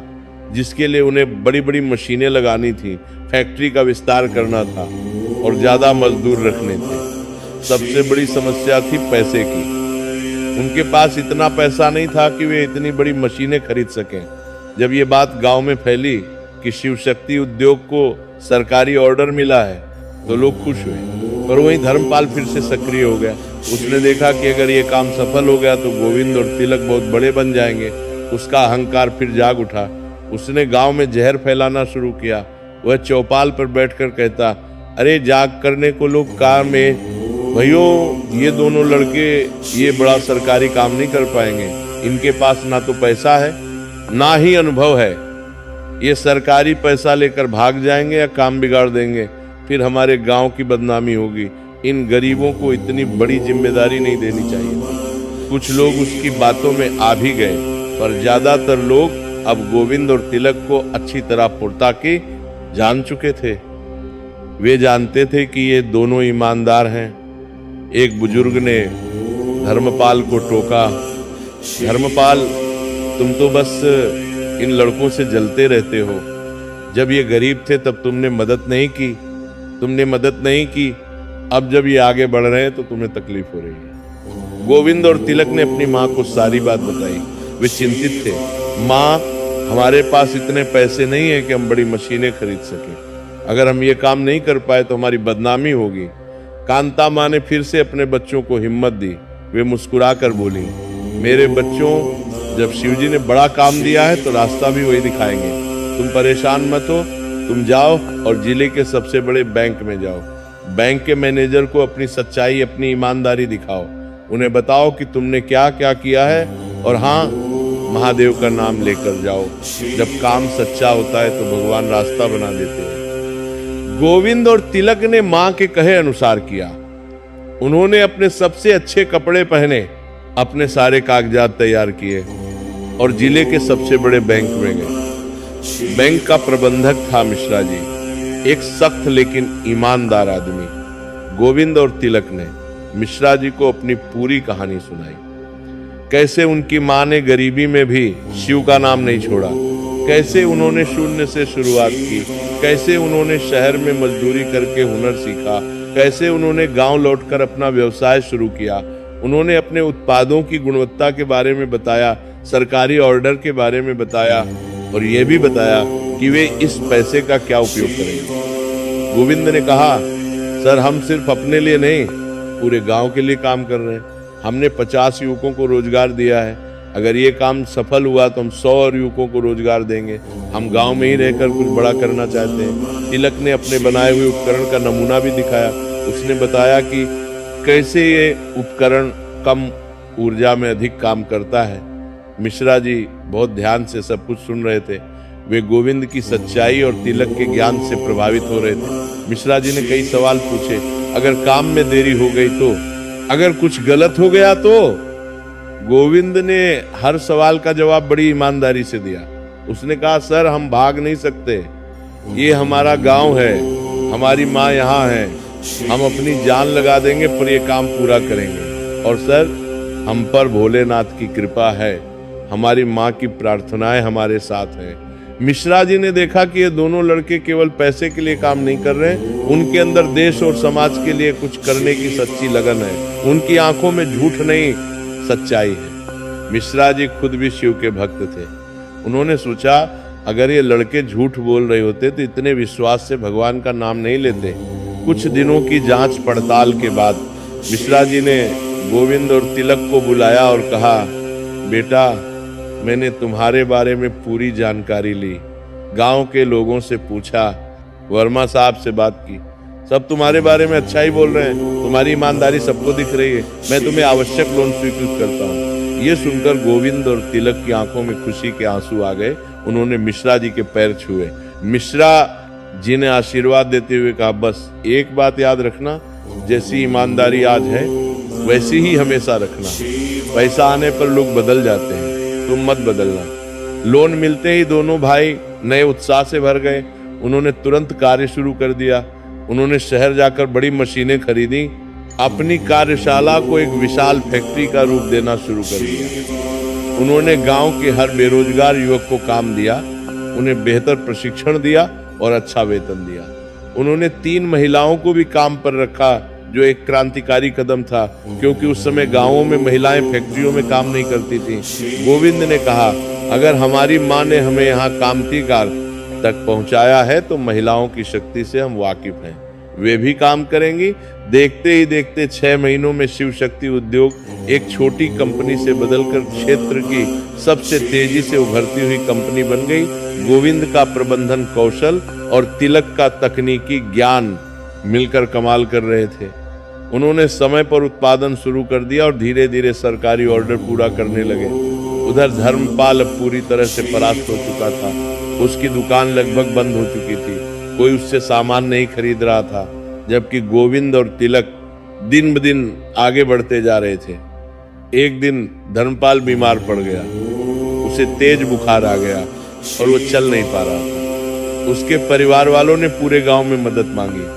Speaker 1: जिसके लिए उन्हें बड़ी बड़ी मशीनें लगानी थी, फैक्ट्री का विस्तार करना था और ज्यादा मजदूर रखने थे। सबसे बड़ी समस्या थी पैसे की। उनके पास इतना पैसा नहीं था कि वे इतनी बड़ी मशीनें खरीद सकें। जब ये बात गांव में फैली कि शिव शक्ति उद्योग को सरकारी ऑर्डर मिला है, तो लोग खुश हुए। पर वहीं धर्मपाल फिर से सक्रिय हो गया। उसने देखा कि अगर ये काम सफल हो गया तो गोविंद और तिलक बहुत बड़े बन जाएंगे। उसका अहंकार फिर जाग उठा। उसने गांव में जहर फैलाना शुरू किया। वह चौपाल पर बैठकर कहता, अरे जाग करने को लोग कार में, भैयों ये दोनों लड़के ये बड़ा सरकारी काम नहीं कर पाएंगे। इनके पास ना तो पैसा है ना ही अनुभव है। ये सरकारी पैसा लेकर भाग जाएंगे या काम बिगाड़ देंगे, फिर हमारे गांव की बदनामी होगी। इन गरीबों को इतनी बड़ी जिम्मेदारी नहीं देनी चाहिए। कुछ लोग उसकी बातों में आ भी गए, पर ज्यादातर लोग अब गोविंद और तिलक को अच्छी तरह पुरता के जान चुके थे। वे जानते थे कि ये दोनों ईमानदार हैं। एक बुजुर्ग ने धर्मपाल को टोका, धर्मपाल तुम तो बस इन लड़कों से जलते रहते हो। जब ये गरीब थे तब तुमने मदद नहीं की। अब जब ये आगे बढ़ रहे हैं तो तुम्हें तकलीफ हो रही है। गोविंद और तिलक ने अपनी माँ को सारी बात बताई। वे चिंतित थे। माँ, हमारे पास इतने पैसे नहीं है कि हम बड़ी मशीनें खरीद सकें। अगर हम ये काम नहीं कर पाए तो हमारी बदनामी होगी। कांता माँ ने फिर से अपने बच्चों को हिम्मत दी। वे मुस्कुरा कर बोली, मेरे बच्चों, जब शिवजी ने बड़ा काम दिया है तो रास्ता भी वही दिखाएंगे। तुम परेशान मत हो, तुम जाओ और जिले के सबसे बड़े बैंक में जाओ। बैंक के मैनेजर को अपनी सच्चाई, अपनी ईमानदारी दिखाओ। उन्हें बताओ कि तुमने क्या क्या किया है, और हाँ, महादेव का नाम लेकर जाओ। जब काम सच्चा होता है तो भगवान रास्ता बना देते हैं। गोविंद और तिलक ने मां के कहे अनुसार किया। उन्होंने अपने सबसे अच्छे कपड़े पहने, अपने सारे कागजात तैयार किए और जिले के सबसे बड़े बैंक में गए। बैंक का प्रबंधक था मिश्रा जी, एक सख्त लेकिन ईमानदार आदमी। गोविंद और तिलक ने मिश्रा जी को अपनी पूरी कहानी सुनाई। कैसे उनकी मां ने गरीबी में भी शिव का नाम नहीं छोड़ा, कैसे उन्होंने शून्य से शुरुआत की, कैसे उन्होंने शहर में मजदूरी करके हुनर सीखा, कैसे उन्होंने गांव लौटकर अपना व्यवसाय शुरू किया। उन्होंने अपने उत्पादों की गुणवत्ता के बारे में बताया, सरकारी ऑर्डर के बारे में बताया और यह भी बताया कि वे इस पैसे का क्या उपयोग करेंगे। गोविंद ने कहा, सर हम सिर्फ अपने लिए नहीं, पूरे गांव के लिए काम कर रहे हैं। हमने 50 युवकों को रोजगार दिया है। अगर ये काम सफल हुआ तो हम 100 और युवकों को रोजगार देंगे। हम गांव में ही रहकर कुछ बड़ा करना चाहते हैं। तिलक ने अपने बनाए हुए उपकरण का नमूना भी दिखाया। उसने बताया कि कैसे ये उपकरण कम ऊर्जा में अधिक काम करता है। मिश्रा जी बहुत ध्यान से सब कुछ सुन रहे थे। वे गोविंद की सच्चाई और तिलक के ज्ञान से प्रभावित हो रहे थे। मिश्रा जी ने कई सवाल पूछे। अगर काम में देरी हो गई तो, अगर कुछ गलत हो गया तो? गोविंद ने हर सवाल का जवाब बड़ी ईमानदारी से दिया। उसने कहा, सर हम भाग नहीं सकते, ये हमारा गांव है, हमारी माँ यहाँ है, हम अपनी जान लगा देंगे पर ये काम पूरा करेंगे। और सर हम पर भोलेनाथ की कृपा है, हमारी माँ की प्रार्थनाएं हमारे साथ हैं। मिश्रा जी ने देखा कि ये दोनों लड़के केवल पैसे के लिए काम नहीं कर रहे, उनके अंदर देश और समाज के लिए कुछ करने की सच्ची लगन है। उनकी आंखों में झूठ नहीं, सच्चाई है। मिश्रा जी खुद भी शिव के भक्त थे। उन्होंने सोचा, अगर ये लड़के झूठ बोल रहे होते तो इतने विश्वास से भगवान का नाम नहीं लेते। कुछ दिनों की जांच पड़ताल के बाद मिश्रा जी ने गोविंद और तिलक को बुलाया और कहा, बेटा मैंने तुम्हारे बारे में पूरी जानकारी ली, गांव के लोगों से पूछा, वर्मा साहब से बात की, सब तुम्हारे बारे में अच्छा ही बोल रहे हैं, तुम्हारी ईमानदारी सबको दिख रही है, मैं तुम्हें आवश्यक लोन स्वीकृत करता हूँ। ये सुनकर गोविंद और तिलक की आंखों में खुशी के आंसू आ गए। उन्होंने मिश्रा जी के पैर छुए। मिश्रा जी ने आशीर्वाद देते हुए कहा, बस एक बात याद रखना, जैसी ईमानदारी आज है वैसी ही हमेशा रखना। पैसा आने पर लोग बदल जाते हैं, तुम मत बदलना। लोन मिलते ही दोनों भाई नए उत्साह से भर गए। उन्होंने तुरंत कार्य शुरू कर दिया। उन्होंने शहर जाकर बड़ी मशीनें खरीदी, अपनी कार्यशाला को एक विशाल फैक्ट्री का रूप देना शुरू कर दिया। उन्होंने गांव के हर बेरोजगार युवक को काम दिया, उन्हें बेहतर प्रशिक्षण दिया और अच्छा वेतन दिया। उन्होंने 3 महिलाओं को भी काम पर रखा, जो एक क्रांतिकारी कदम था, क्योंकि उस समय गांवों में महिलाएं फैक्ट्रियों में काम नहीं करती थीं। गोविंद ने कहा, अगर हमारी माँ ने हमें यहाँ कामतीकार तक पहुंचाया है तो महिलाओं की शक्ति से हम वाकिफ हैं, वे भी काम करेंगी। देखते ही देखते 6 महीनों में शिव शक्ति उद्योग एक छोटी कंपनी से बदलकर क्षेत्र की सबसे तेजी से उभरती हुई कंपनी बन गई। गोविंद का प्रबंधन कौशल और तिलक का तकनीकी ज्ञान मिलकर कमाल कर रहे थे। उन्होंने समय पर उत्पादन शुरू कर दिया और धीरे धीरे सरकारी ऑर्डर पूरा करने लगे। उधर धर्मपाल अब पूरी तरह से परास्त हो चुका था। उसकी दुकान लगभग बंद हो चुकी थी, कोई उससे सामान नहीं खरीद रहा था, जबकि गोविंद और तिलक दिन ब दिन आगे बढ़ते जा रहे थे। एक दिन धर्मपाल बीमार पड़ गया, उसे तेज बुखार आ गया और वो चल नहीं पा रहा था। उसके परिवार वालों ने पूरे गांव में मदद मांगी,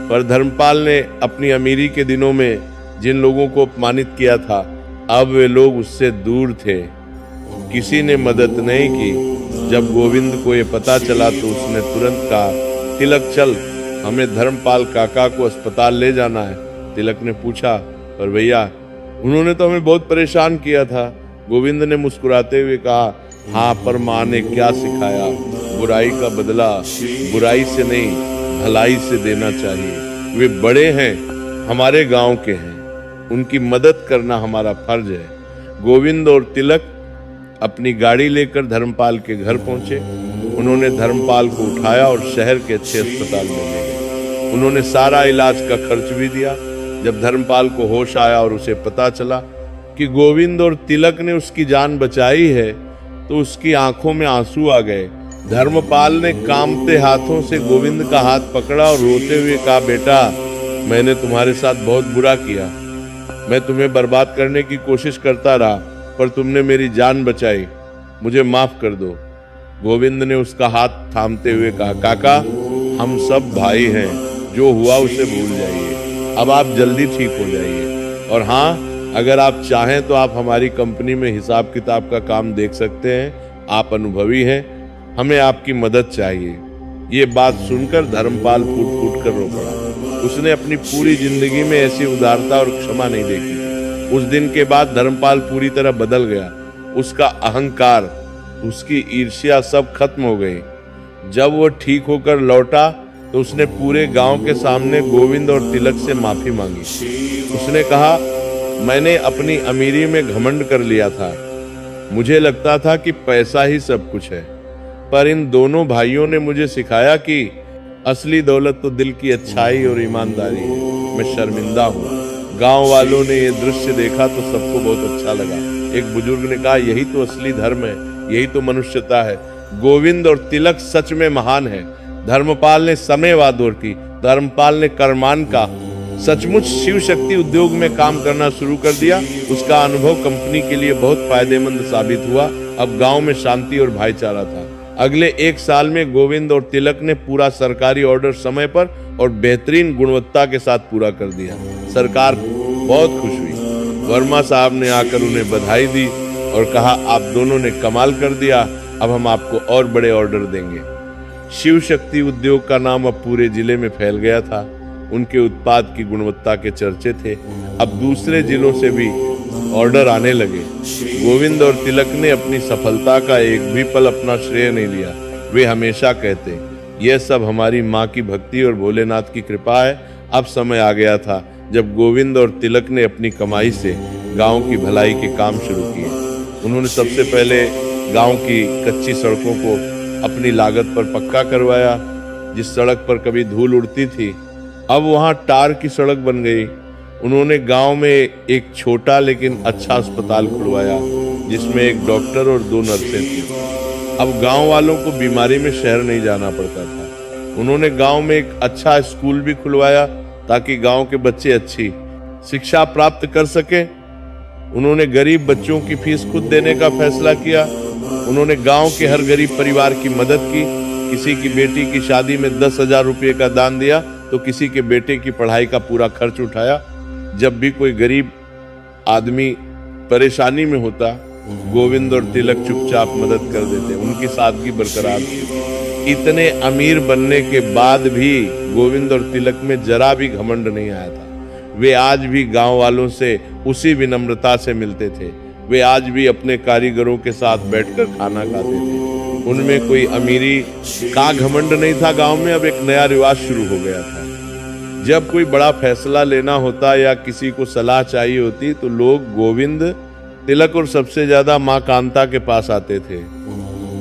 Speaker 1: पर धर्मपाल ने अपनी अमीरी के दिनों में जिन लोगों को अपमानित किया था, अब वे लोग उससे दूर थे। किसी ने मदद नहीं की। जब गोविंद को ये पता चला तो उसने तुरंत कहा, तिलक चल, हमें धर्मपाल काका को अस्पताल ले जाना है। तिलक ने पूछा, पर भैया उन्होंने तो हमें बहुत परेशान किया था। गोविंद ने मुस्कुराते हुए कहा, हाँ, पर माँ ने क्या सिखाया, बुराई का बदला बुराई से नहीं भलाई से देना चाहिए। वे बड़े हैं, हमारे गांव के हैं, उनकी मदद करना हमारा फर्ज है। गोविंद और तिलक अपनी गाड़ी लेकर धर्मपाल के घर पहुंचे। उन्होंने धर्मपाल को उठाया और शहर के अच्छे अस्पताल में ले गए। उन्होंने सारा इलाज का खर्च भी दिया। जब धर्मपाल को होश आया और उसे पता चला कि गोविंद और तिलक ने उसकी जान बचाई है, तो उसकी आंखों में आंसू आ गए। धर्मपाल ने कांपते हाथों से गोविंद का हाथ पकड़ा और रोते हुए कहा, बेटा, मैंने तुम्हारे साथ बहुत बुरा किया। मैं तुम्हें बर्बाद करने की कोशिश करता रहा, पर तुमने मेरी जान बचाई, मुझे माफ कर दो। गोविंद ने उसका हाथ थामते हुए कहा, काका, हम सब भाई हैं, जो हुआ उसे भूल जाइए, अब आप जल्दी ठीक हो जाइए। और हाँ, अगर आप चाहें तो आप हमारी कंपनी में हिसाब किताब का काम देख सकते हैं, आप अनुभवी हैं, हमें आपकी मदद चाहिए। ये बात सुनकर धर्मपाल फूट फूट कर रो पड़ा। उसने अपनी पूरी जिंदगी में ऐसी उदारता और क्षमा नहीं देखी। उस दिन के बाद धर्मपाल पूरी तरह बदल गया। उसका अहंकार, उसकी ईर्ष्या सब खत्म हो गई। जब वो ठीक होकर लौटा तो उसने पूरे गांव के सामने गोविंद और तिलक से माफी मांगी। उसने कहा, मैंने अपनी अमीरी में घमंड कर लिया था, मुझे लगता था कि पैसा ही सब कुछ है, पर इन दोनों भाइयों ने मुझे सिखाया कि असली दौलत तो दिल की अच्छाई और ईमानदारी है। मैं शर्मिंदा हूँ। गांव वालों ने ये दृश्य देखा तो सबको बहुत अच्छा लगा। एक बुजुर्ग ने कहा, यही तो असली धर्म है, यही तो मनुष्यता है। गोविंद और तिलक सच में महान है। धर्मपाल ने समयवाद और की, धर्मपाल ने कर्मान का सचमुच शिव शक्ति उद्योग में काम करना शुरू कर दिया। उसका अनुभव कंपनी के लिए बहुत फायदेमंद साबित हुआ। अब गांव में शांति और भाईचारा था। अगले 1 साल में गोविंद और तिलक ने पूरा सरकारी ऑर्डर समय पर और बेहतरीन गुणवत्ता के साथ पूरा कर दिया। सरकार बहुत खुश हुई। वर्मा साहब ने आकर उन्हें बधाई दी और कहा, आप दोनों ने कमाल कर दिया, अब हम आपको और बड़े ऑर्डर देंगे। शिव शक्ति उद्योग का नाम अब पूरे जिले में फैल गया था। उनके उत्पाद की गुणवत्ता के चर्चे थे। अब दूसरे जिलों से भी ऑर्डर आने लगे। गोविंद और तिलक ने अपनी सफलता का एक भी पल अपना श्रेय नहीं लिया। वे हमेशा कहते, यह सब हमारी माँ की भक्ति और भोलेनाथ की कृपा है। अब समय आ गया था जब गोविंद और तिलक ने अपनी कमाई से गांव की भलाई के काम शुरू किए। उन्होंने सबसे पहले गांव की कच्ची सड़कों को अपनी लागत पर पक्का करवाया। जिस सड़क पर कभी धूल उड़ती थी, अब वहां टार की सड़क बन गई। उन्होंने गांव में एक छोटा लेकिन अच्छा अस्पताल खुलवाया जिसमें एक डॉक्टर और 2 नर्सें थी। अब गांव वालों को बीमारी में शहर नहीं जाना पड़ता था। उन्होंने गांव में एक अच्छा स्कूल भी खुलवाया ताकि गांव के बच्चे अच्छी शिक्षा प्राप्त कर सके। उन्होंने गरीब बच्चों की फीस खुद देने का फैसला किया। उन्होंने गांव के हर गरीब परिवार की मदद की। किसी की बेटी की शादी में 10,000 रुपये का दान दिया तो किसी के बेटे की पढ़ाई का पूरा खर्च उठाया। जब भी कोई गरीब आदमी परेशानी में होता, गोविंद और तिलक चुपचाप मदद कर देते। उनकी सादगी बरकरार थी। इतने अमीर बनने के बाद भी गोविंद और तिलक में जरा भी घमंड नहीं आया था। वे आज भी गांव वालों से उसी विनम्रता से मिलते थे। वे आज भी अपने कारीगरों के साथ बैठकर खाना खाते थे। उनमें कोई अमीरी का घमंड नहीं था। गांव में अब एक नया रिवाज शुरू हो गया था। जब कोई बड़ा फैसला लेना होता या किसी को सलाह चाहिए होती तो लोग गोविंद, तिलक और सबसे ज्यादा माँ कांता के पास आते थे।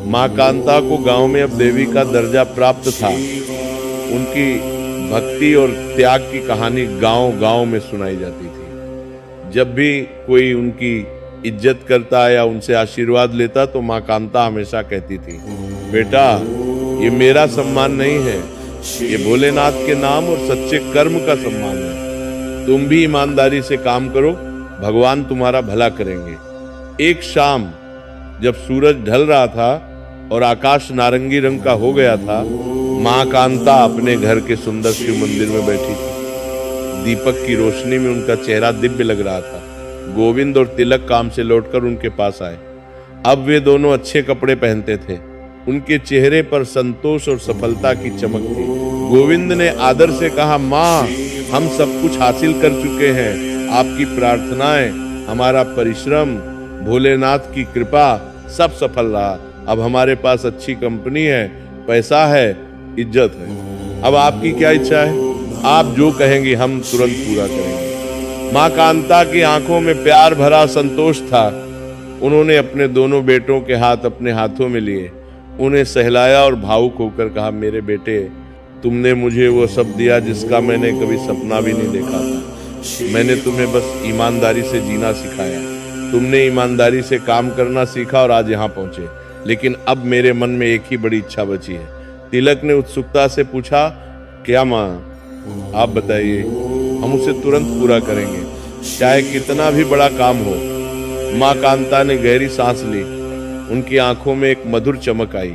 Speaker 1: माँ कांता को गांव में अब देवी का दर्जा प्राप्त था। उनकी भक्ति और त्याग की कहानी गांव-गांव में सुनाई जाती थी। जब भी कोई उनकी इज्जत करता या उनसे आशीर्वाद लेता तो माँ कांता हमेशा कहती थी, बेटा ये मेरा सम्मान नहीं है, ये भोलेनाथ के नाम और सच्चे कर्म का सम्मान है। तुम भी ईमानदारी से काम करो, भगवान तुम्हारा भला करेंगे। एक शाम जब सूरज ढल रहा था और आकाश नारंगी रंग का हो गया था, माँ कांता अपने घर के सुंदर शिव मंदिर में बैठी थी। दीपक की रोशनी में उनका चेहरा दिव्य लग रहा था। गोविंद और तिलक काम से लौटकर उनके पास आए। अब वे दोनों अच्छे कपड़े पहनते थे। उनके चेहरे पर संतोष और सफलता की चमक थी। गोविंद ने आदर से कहा, माँ हम सब कुछ हासिल कर चुके हैं। आपकी प्रार्थनाएं, हमारा परिश्रम, भोलेनाथ की कृपा सब सफल रहा। अब हमारे पास अच्छी कंपनी है, पैसा है, इज्जत है। अब आपकी क्या इच्छा है? आप जो कहेंगे हम तुरंत पूरा करेंगे। माँ कांता की आंखों में प्यार भरा संतोष था। उन्होंने अपने दोनों बेटों के हाथ अपने हाथों में लिए, उन्हें सहलाया और भावुक होकर कहा, मेरे बेटे तुमने मुझे वो सब दिया जिसका मैंने कभी सपना भी नहीं देखा था। मैंने तुम्हें बस ईमानदारी से जीना सिखाया। तुमने ईमानदारी से काम करना सीखा और आज यहाँ पहुंचे। लेकिन अब मेरे मन में एक ही बड़ी इच्छा बची है। तिलक ने उत्सुकता से पूछा, क्या माँ? आप बताइए, हम उसे तुरंत पूरा करेंगे, चाहे कितना भी बड़ा काम हो। माँ कांता ने गहरी सांस ली। उनकी आंखों में एक मधुर चमक आई।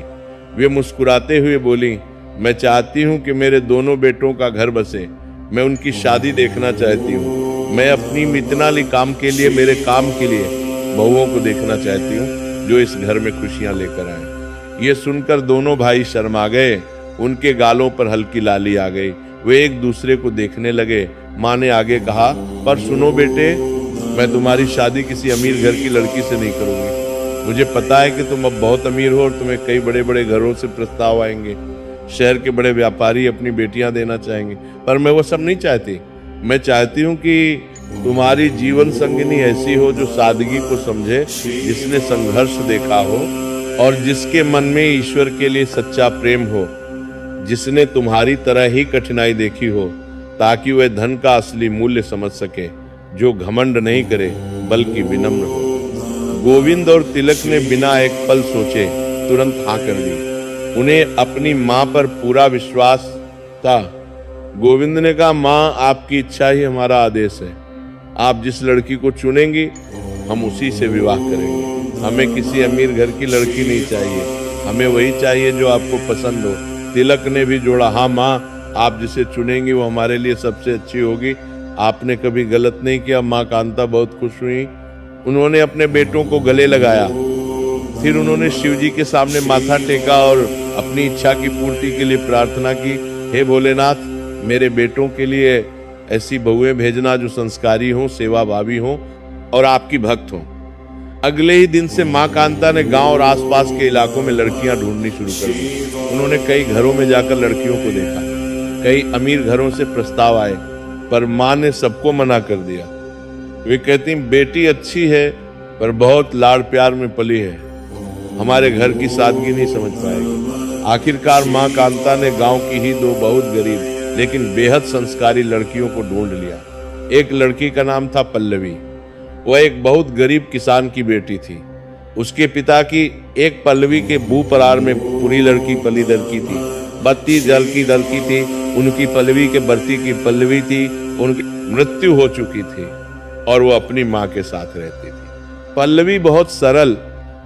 Speaker 1: वे मुस्कुराते हुए बोली, मैं चाहती हूँ कि मेरे दोनों बेटों का घर बसे। मैं उनकी शादी देखना चाहती हूँ। मैं अपनी मितनाली काम के लिए, मेरे काम के लिए बहुओं को देखना चाहती हूँ जो इस घर में खुशियां लेकर आए। ये सुनकर दोनों भाई शर्मा गए। उनके गालों पर हल्की लाली आ गई। वे एक दूसरे को देखने लगे। माँ ने आगे कहा, पर सुनो बेटे, मैं तुम्हारी शादी किसी अमीर घर की लड़की से नहीं करूंगी। मुझे पता है कि तुम अब बहुत अमीर हो और तुम्हें कई बड़े बड़े घरों से प्रस्ताव आएंगे। शहर के बड़े व्यापारी अपनी बेटियां देना चाहेंगे, पर मैं वो सब नहीं चाहती। मैं चाहती हूँ कि तुम्हारी जीवन संगिनी ऐसी हो जो सादगी को समझे, जिसने संघर्ष देखा हो और जिसके मन में ईश्वर के लिए सच्चा प्रेम हो, जिसने तुम्हारी तरह ही कठिनाई देखी हो, ताकि वह धन का असली मूल्य समझ सके, जो घमंड नहीं करे बल्कि विनम्र हो। गोविंद और तिलक ने बिना एक पल सोचे तुरंत हाँ कर दी। उन्हें अपनी माँ पर पूरा विश्वास था। गोविंद ने कहा, माँ आपकी इच्छा ही हमारा आदेश है। आप जिस लड़की को चुनेंगी हम उसी से विवाह करेंगे। हमें किसी अमीर घर की लड़की नहीं चाहिए, हमें वही चाहिए जो आपको पसंद हो। तिलक ने भी जोड़ा, हाँ माँ, आप जिसे चुनेंगी वो हमारे लिए सबसे अच्छी होगी। आपने कभी गलत नहीं किया। माँ कांता बहुत खुश हुई। उन्होंने अपने बेटों को गले लगाया। फिर उन्होंने शिव जी के सामने माथा टेका और अपनी इच्छा की पूर्ति के लिए प्रार्थना की, हे भोलेनाथ, मेरे बेटों के लिए ऐसी बहुएं भेजना जो संस्कारी हों, सेवाभावी हों और आपकी भक्त हों। अगले ही दिन से माँ कांता ने गांव और आसपास के इलाकों में लड़कियां ढूंढनी शुरू कर दी। उन्होंने कई घरों में जाकर लड़कियों को देखा। कई अमीर घरों से प्रस्ताव आए, पर माँ ने सबको मना कर दिया। वे कहती, बेटी अच्छी है पर बहुत लाड़ प्यार में पली है, हमारे घर की सादगी नहीं समझ पाएगी। आखिरकार माँ कांता ने गांव की ही दो बहुत गरीब लेकिन बेहद संस्कारी लड़कियों को ढूंढ लिया। एक लड़की का नाम था पल्लवी। वह एक बहुत गरीब किसान की बेटी थी। उसके पिता की एक पल्लवी के बू परार में पूरी लड़की पली दलकी थी, बत्ती दलकी थी। उनकी पल्लवी के बरती की पल्लवी थी। उनकी मृत्यु हो चुकी थी और वो अपनी माँ के साथ रहती थी। पल्लवी बहुत सरल,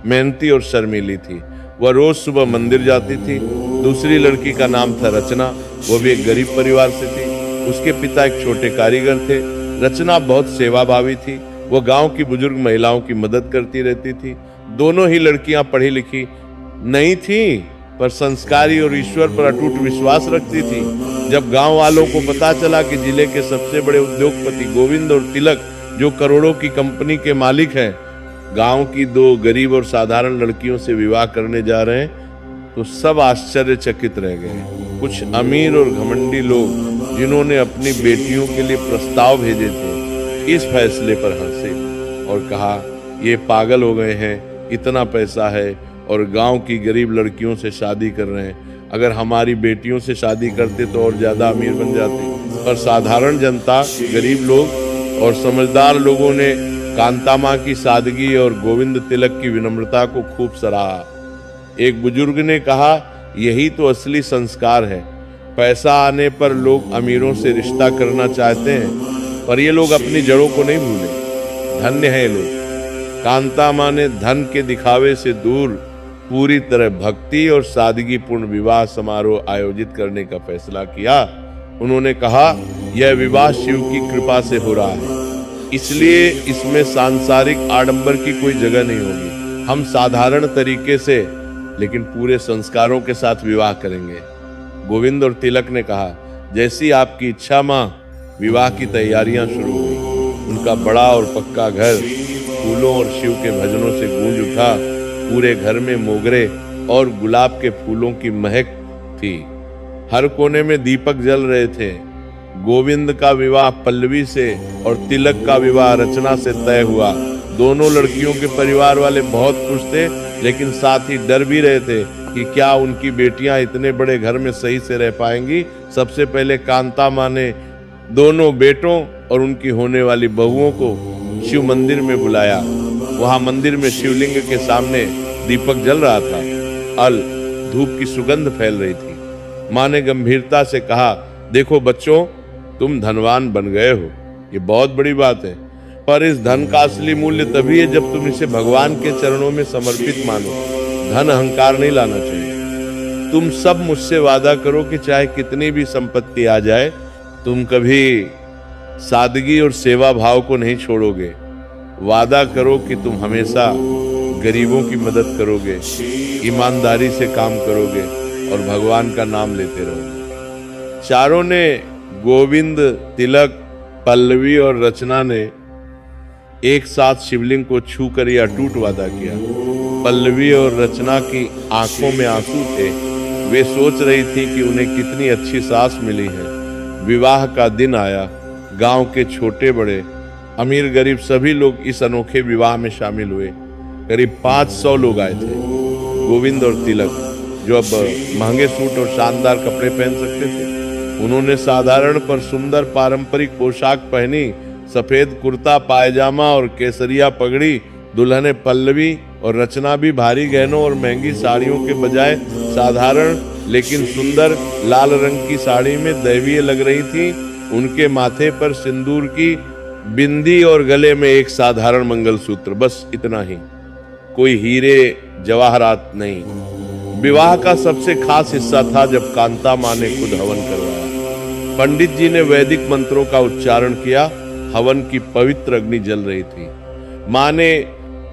Speaker 1: मेहनती और शर्मीली थी। वह रोज सुबह मंदिर जाती थी। दूसरी लड़की का नाम था रचना। वो भी एक गरीब परिवार से थी। उसके पिता एक छोटे कारीगर थे। रचना बहुत सेवाभावी थी। वो गांव की बुजुर्ग महिलाओं की मदद करती रहती थी। दोनों ही लड़कियां पढ़ी लिखी नहीं थी, पर संस्कारी और ईश्वर पर अटूट विश्वास रखती थी। जब गांव वालों को पता चला कि जिले के सबसे बड़े उद्योगपति गोविंद और तिलक, जो करोड़ों की कंपनी के मालिक हैं, गांव की दो गरीब और साधारण लड़कियों से विवाह करने जा रहे हैं, तो सब आश्चर्यचकित रह गए। कुछ अमीर और घमंडी लोग, जिन्होंने अपनी बेटियों के लिए प्रस्ताव भेजे थे, इस फैसले पर हंसे और कहा, ये पागल हो गए हैं, इतना पैसा है और गांव की गरीब लड़कियों से शादी कर रहे हैं। अगर हमारी बेटियों से शादी करते तो और ज्यादा अमीर बन जाते। पर साधारण जनता, गरीब लोग और समझदार लोगों ने कांता माँ की सादगी और गोविंद तिलक की विनम्रता को खूब सराहा। एक बुजुर्ग ने कहा, यही तो असली संस्कार है। पैसा आने पर लोग अमीरों से रिश्ता करना चाहते हैं, पर ये लोग अपनी जड़ों को नहीं भूले। धन्य है ये लोग। कांता माँ ने धन के दिखावे से दूर पूरी तरह भक्ति और सादगी पूर्ण विवाह समारोह आयोजित करने का फैसला किया। उन्होंने कहा, यह विवाह शिव की कृपा से हो रहा है, इसलिए इसमें सांसारिक आडंबर की कोई जगह नहीं होगी। हम साधारण तरीके से लेकिन पूरे संस्कारों के साथ विवाह करेंगे। गोविंद और तिलक ने कहा, जैसी आपकी इच्छा माँ। विवाह की तैयारियां शुरू हुई। उनका बड़ा और पक्का घर फूलों और शिव के भजनों से गूंज उठा। पूरे घर में मोगरे और गुलाब के फूलों की महक थी। हर कोने में दीपक जल रहे थे। गोविंद का विवाह पल्लवी से और तिलक का विवाह रचना से तय हुआ। दोनों लड़कियों के परिवार वाले बहुत खुश थे, लेकिन साथ ही डर भी रहे थे कि क्या उनकी बेटियां इतने बड़े घर में सही से रह पाएंगी। सबसे पहले कांता माँ ने दोनों बेटों और उनकी होने वाली बहुओं को शिव मंदिर में बुलाया। वहां मंदिर में शिवलिंग के सामने दीपक जल रहा था। धूप की सुगंध फैल रही थी। माँ ने गंभीरता से कहा, देखो बच्चों, तुम धनवान बन गए हो, ये बहुत बड़ी बात है। पर इस धन का असली मूल्य तभी है जब तुम इसे भगवान के चरणों में समर्पित मानो। धन अहंकार नहीं लाना चाहिए। तुम सब मुझसे वादा करो कि चाहे कितनी भी संपत्ति आ जाए, तुम कभी सादगी और सेवा भाव को नहीं छोड़ोगे। वादा करो कि तुम हमेशा गरीबों की मदद करोगे, ईमानदारी से काम करोगे और भगवान का नाम लेते रहोगे। चारों ने, गोविंद, तिलक, पल्लवी और रचना ने एक साथ शिवलिंग को छूकर यह अटूट वादा किया। पल्लवी और रचना की आंखों में आंसू थे। वे सोच रही थी कि उन्हें कितनी अच्छी सास मिली है। विवाह का दिन आया। गांव के छोटे बड़े, अमीर गरीब सभी लोग इस अनोखे विवाह में शामिल हुए। करीब 500 लोग आए थे। गोविंद और तिलक, जो अब महंगे सूट और शानदार कपड़े पहन सकते थे, उन्होंने साधारण पर सुंदर पारंपरिक पोशाक पहनी। सफेद कुर्ता पायजामा और केसरिया पगड़ी। दुल्हने पल्लवी और रचना भी भारी गहनों और महंगी साड़ियों के बजाय साधारण लेकिन सुंदर लाल रंग की साड़ी में दैवीय लग रही थी। उनके माथे पर सिंदूर की बिंदी और गले में एक साधारण मंगलसूत्र, बस इतना ही, कोई हीरे जवाहरात नहीं। विवाह का सबसे खास हिस्सा था जब कांता माँ ने खुद हवन करवाया। पंडित जी ने वैदिक मंत्रों का उच्चारण किया। हवन की पवित्र अग्नि जल रही थी। माँ ने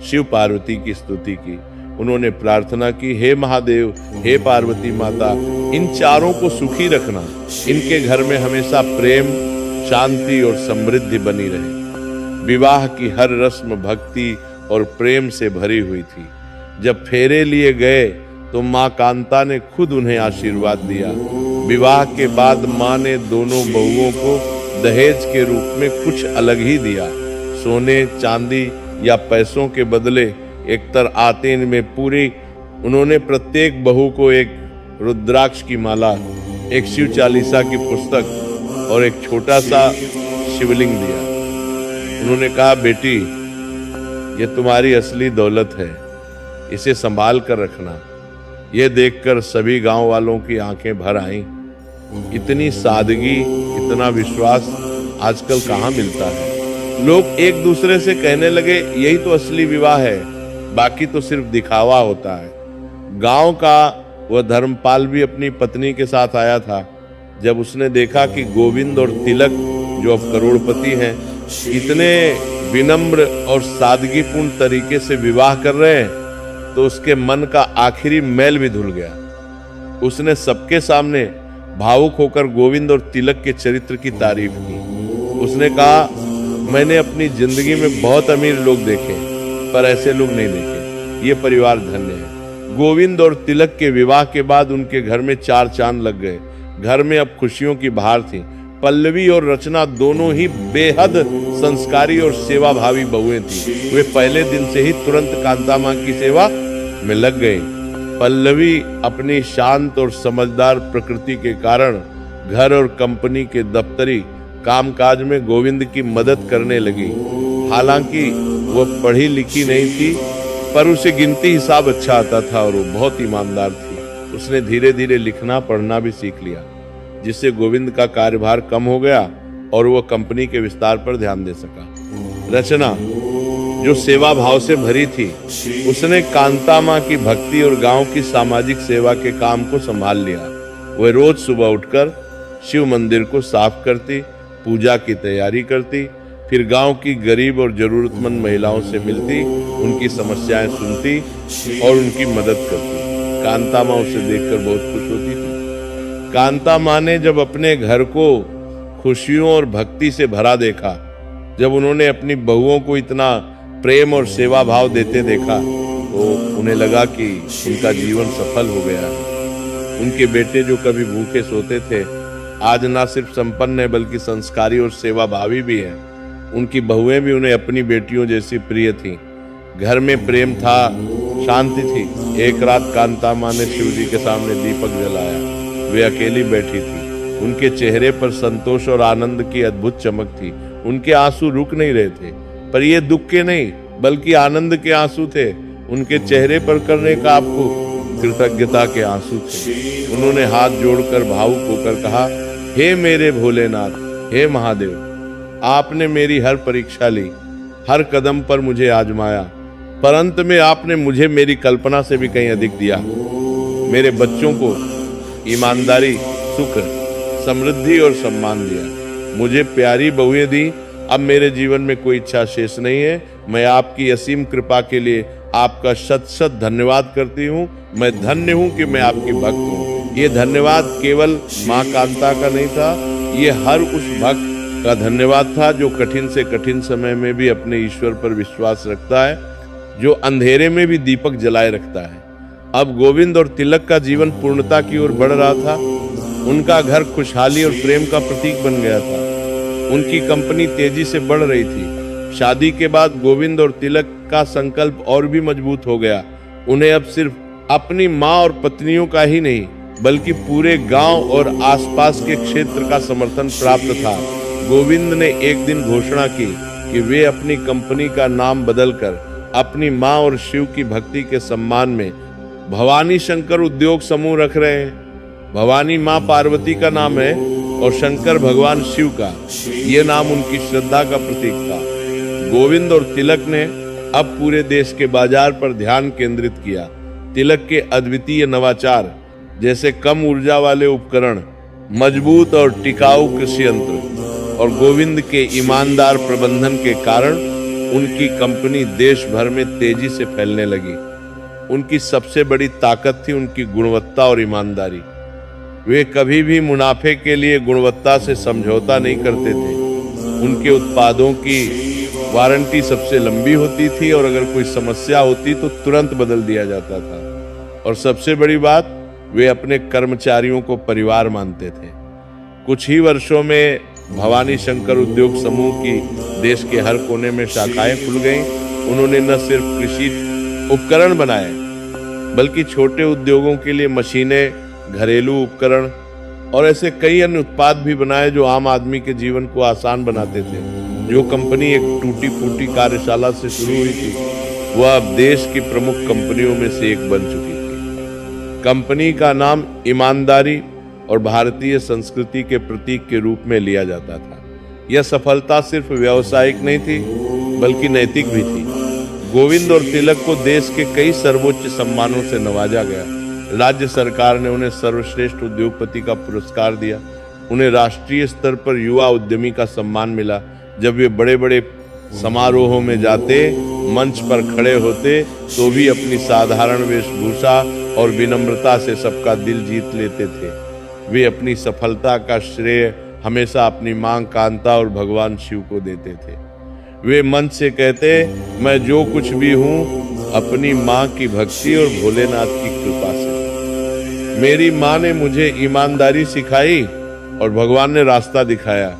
Speaker 1: शिव पार्वती की स्तुति की। उन्होंने प्रार्थना की, हे महादेव, हे पार्वती माता, इन चारों को सुखी रखना। इनके घर में हमेशा प्रेम, शांति और समृद्धि बनी रहे। विवाह की हर रस्म भक्ति और प्रेम से भरी हुई थी। जब फेरे लिए गए तो माँ कांता ने खुद उन्हें आशीर्वाद दिया। विवाह के बाद माँ ने दोनों बहुओं को दहेज के रूप में कुछ अलग ही दिया। सोने, चांदी या पैसों के बदले एकतर आतेन में पूरी उन्होंने प्रत्येक बहू को एक रुद्राक्ष की माला, एक शिव चालीसा की पुस्तक और एक छोटा सा शिवलिंग दिया। उन्होंने कहा, बेटी ये तुम्हारी असली दौलत है, इसे संभाल कर रखना। यह देखकर सभी गांव वालों की आंखें भर आईं। इतनी सादगी, इतना विश्वास आजकल कहाँ मिलता है। लोग एक दूसरे से कहने लगे, यही तो असली विवाह है, बाकी तो सिर्फ दिखावा होता है। गांव का वह धर्मपाल भी अपनी पत्नी के साथ आया था। जब उसने देखा कि गोविंद और तिलक, जो अब करोड़पति हैं, इतने विनम्र और सादगीपूर्ण तरीके से विवाह कर रहे हैं, तो उसके मन का आखिरी मैल भी धुल गया। उसने सबके सामने भावुक होकर गोविंद और तिलक के चरित्र की तारीफ की। उसने कहा, मैंने अपनी जिंदगी में बहुत अमीर लोग देखे, पर ऐसे लोग नहीं देखे। ये परिवार धन्य है। गोविंद और तिलक के विवाह के बाद उनके घर में 4 चांद लग गए। घर में अब खुशियों की बहार थी। पल्लवी और रचना दोनों ही बेहद संस्कारी और सेवाभावी बहुएं थी। वे पहले दिन से ही तुरंत कांता मां की सेवा में लग गई। पल्लवी अपनी शांत और समझदार प्रकृति के कारण घर और कंपनी के दफ्तरी कामकाज में गोविंद की मदद करने लगी। हालांकि वह पढ़ी लिखी नहीं थी, पर उसे गिनती हिसाब अच्छा आता था और वो बहुत ईमानदार थी। उसने धीरे धीरे लिखना पढ़ना भी सीख लिया, जिससे गोविंद का कार्यभार कम हो गया और वह कंपनी के विस्तार पर ध्यान दे सका। रचना, जो सेवा भाव से भरी थी, उसने कांता मां की भक्ति और गांव की सामाजिक सेवा के काम को संभाल लिया। वह रोज सुबह उठकर शिव मंदिर को साफ करती, पूजा की तैयारी करती, फिर गांव की गरीब और जरूरतमंद महिलाओं से मिलती, उनकी समस्याएं सुनती और उनकी मदद करती। कांता मां उसे देखकर बहुत खुश होती थी। कांता मां ने जब अपने घर को खुशियों और भक्ति से भरा देखा, जब उन्होंने अपनी बहुओं को इतना प्रेम और सेवा भाव देते देखा, तो उन्हें लगा कि उनका जीवन सफल हो गया है। उनके बेटे जो कभी भूखे सोते थे, आज ना सिर्फ संपन्न है बल्कि संस्कारी और सेवाभावी भी है। उनकी बहुएं भी उन्हें अपनी बेटियों जैसी प्रिय थीं। घर में प्रेम था, शांति थी। एक रात कांता मां ने शिव जी के सामने दीपक जलाया। वे अकेली बैठी थी। उनके चेहरे पर संतोष और आनंद की अद्भुत चमक थी। उनके आंसू रुक नहीं रहे थे, पर ये दुख के नहीं बल्कि आनंद के आंसू थे। उनके चेहरे पर करने का आपको कृतज्ञता के आंसू थे। उन्होंने हाथ जोड़कर भावुक होकर कहा, हे मेरे भोलेनाथ, हे महादेव, आपने मेरी हर परीक्षा ली, हर कदम पर मुझे आजमाया, पर अंत में आपने मुझे मेरी कल्पना से भी कहीं अधिक दिया। मेरे बच्चों को ईमानदारी, सुख, समृद्धि और सम्मान दिया। मुझे प्यारी बहुएं दी। अब मेरे जीवन में कोई इच्छा शेष नहीं है। मैं आपकी असीम कृपा के लिए आपका शत शत धन्यवाद करती हूँ। मैं धन्य हूँ कि मैं आपकी भक्त हूँ। ये धन्यवाद केवल माँ कांता का नहीं था, ये हर उस भक्त का धन्यवाद था जो कठिन से कठिन समय में भी अपने ईश्वर पर विश्वास रखता है, जो अंधेरे में भी दीपक जलाए रखता है। अब गोविंद और तिलक का जीवन पूर्णता की ओर बढ़ रहा था। उनका घर खुशहाली और प्रेम का प्रतीक बन गया था। उनकी कंपनी तेजी से बढ़ रही थी। शादी के बाद गोविंद और तिलक का संकल्प और भी मजबूत हो गया। उन्हें अब सिर्फ अपनी माँ और पत्नियों का ही नहीं बल्कि पूरे गांव और आसपास के क्षेत्र का समर्थन प्राप्त था। गोविंद ने एक दिन घोषणा की कि वे अपनी कंपनी का नाम बदलकर अपनी माँ और शिव की भक्ति के सम्मान में भवानी शंकर उद्योग समूह रख रहे हैं। भवानी माँ पार्वती का नाम है और शंकर भगवान शिव का। ये नाम उनकी श्रद्धा का प्रतीक था। गोविंद और तिलक ने अब पूरे देश के बाजार पर ध्यान केंद्रित किया। तिलक के अद्वितीय नवाचार जैसे कम ऊर्जा वाले उपकरण, मजबूत और टिकाऊ कृषि यंत्र और गोविंद के ईमानदार प्रबंधन के कारण उनकी कंपनी देश भर में तेजी से फैलने लगी। उनकी सबसे बड़ी ताकत थी उनकी गुणवत्ता और ईमानदारी। वे कभी भी मुनाफे के लिए गुणवत्ता से समझौता नहीं करते थे। उनके उत्पादों की वारंटी सबसे लंबी होती थी और अगर कोई समस्या होती तो तुरंत बदल दिया जाता था। और सबसे बड़ी बात, वे अपने कर्मचारियों को परिवार मानते थे। कुछ ही वर्षों में भवानी शंकर उद्योग समूह की देश के हर कोने में शाखाएं खुल गईं। उन्होंने न सिर्फ कृषि उपकरण बनाए बल्कि छोटे उद्योगों के लिए मशीनें, घरेलू उपकरण और ऐसे कई अन्य उत्पाद भी बनाए जो आम आदमी के जीवन को आसान बनाते थे। जो कंपनी एक टूटी फूटी कार्यशाला से शुरू हुई थी, वह अब देश की प्रमुख कंपनियों में से एक बन चुकी थी। कंपनी का नाम ईमानदारी और भारतीय संस्कृति के प्रतीक के रूप में लिया जाता था। यह सफलता सिर्फ व्यावसायिक नहीं थी, बल्कि नैतिक भी थी। गोविंद और तिलक को देश के कई सर्वोच्च सम्मानों से नवाजा गया। राज्य सरकार ने उन्हें सर्वश्रेष्ठ उद्योगपति का पुरस्कार दिया। उन्हें राष्ट्रीय स्तर पर युवा उद्यमी का सम्मान मिला। जब वे बड़े बड़े समारोहों में जाते, मंच पर खड़े होते, तो भी अपनी साधारण वेशभूषा और विनम्रता से सबका दिल जीत लेते थे। वे अपनी सफलता का श्रेय हमेशा अपनी मां कांता और भगवान शिव को देते थे। वे मंच से कहते, मैं जो कुछ भी हूँ अपनी माँ की भक्ति और भोलेनाथ की कृपा से। मेरी माँ ने मुझे ईमानदारी सिखाई और भगवान ने रास्ता दिखाया।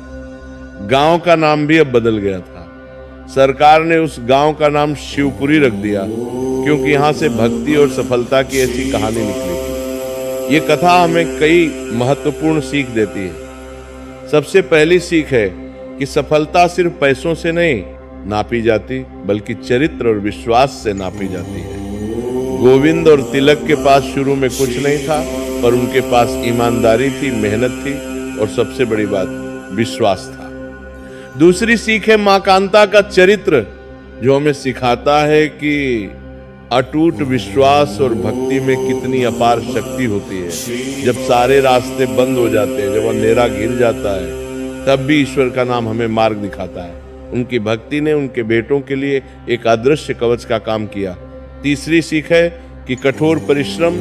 Speaker 1: गांव का नाम भी अब बदल गया था। सरकार ने उस गांव का नाम शिवपुरी रख दिया, क्योंकि यहाँ से भक्ति और सफलता की ऐसी कहानी निकली थी। ये कथा हमें कई महत्वपूर्ण सीख देती है। सबसे पहली सीख है कि सफलता सिर्फ पैसों से नहीं नापी जाती, बल्कि चरित्र और विश्वास से नापी जाती है। गोविंद और तिलक के पास शुरू में कुछ नहीं था, पर उनके पास ईमानदारी थी, मेहनत थी और सबसे बड़ी बात विश्वास था। दूसरी सीख है मां कांता का चरित्र, जो हमें सिखाता है कि अटूट विश्वास और भक्ति में कितनी अपार शक्ति होती है। जब सारे रास्ते बंद हो जाते हैं, जब अंधेरा घिर जाता है, तब भी ईश्वर का नाम हमें मार्ग दिखाता है। उनकी भक्ति ने उनके बेटों के लिए एक अदृश्य कवच का काम किया। तीसरी सीख है कि कठोर परिश्रम,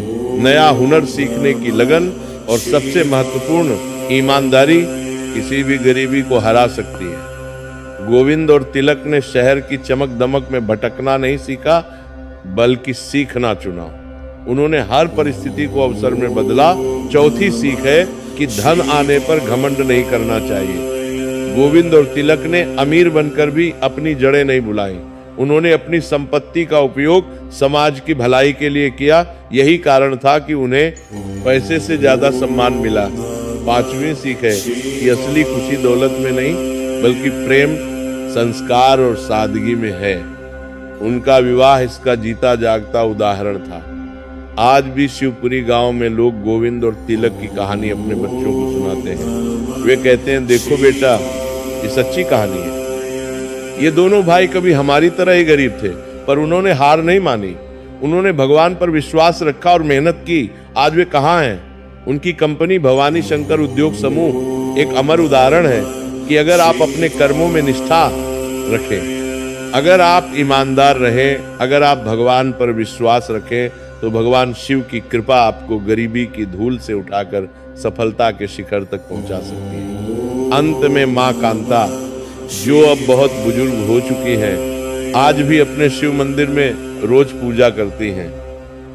Speaker 1: नया हुनर सीखने की लगन और सबसे महत्वपूर्ण ईमानदारी किसी भी गरीबी को हरा सकती है। गोविंद और तिलक ने शहर की चमक दमक में भटकना नहीं सीखा, बल्कि सीखना चुना। उन्होंने हर परिस्थिति को अवसर में बदला। चौथी सीख है कि धन आने पर घमंड नहीं करना चाहिए। गोविंद और तिलक ने अमीर बनकर भी अपनी जड़ें नहीं भुलाई। उन्होंने अपनी संपत्ति का उपयोग समाज की भलाई के लिए किया। यही कारण था कि उन्हें पैसे से ज्यादा सम्मान मिला। पांचवी सीख है कि असली खुशी दौलत में नहीं, बल्कि प्रेम, संस्कार और सादगी में है। उनका विवाह इसका जीता जागता उदाहरण था। आज भी शिवपुरी गांव में लोग गोविंद और तिलक की कहानी अपने बच्चों को सुनाते हैं। वे कहते हैं, देखो बेटा, ये सच्ची कहानी है। ये दोनों भाई कभी हमारी तरह ही गरीब थे, पर उन्होंने हार नहीं मानी। उन्होंने भगवान पर विश्वास रखा और मेहनत की। आज वे कहाँ हैं? उनकी कंपनी भवानी शंकर उद्योग समूह एक अमर उदाहरण है कि अगर आप अपने कर्मों में निष्ठा रखें, अगर आप ईमानदार रहें, अगर आप भगवान पर विश्वास रखें, तो भगवान शिव की कृपा आपको गरीबी की धूल से उठाकर सफलता के शिखर तक पहुंचा सकती है। अंत में मां कांता, जो अब बहुत बुजुर्ग हो चुकी हैं, आज भी अपने शिव मंदिर में रोज पूजा करती हैं।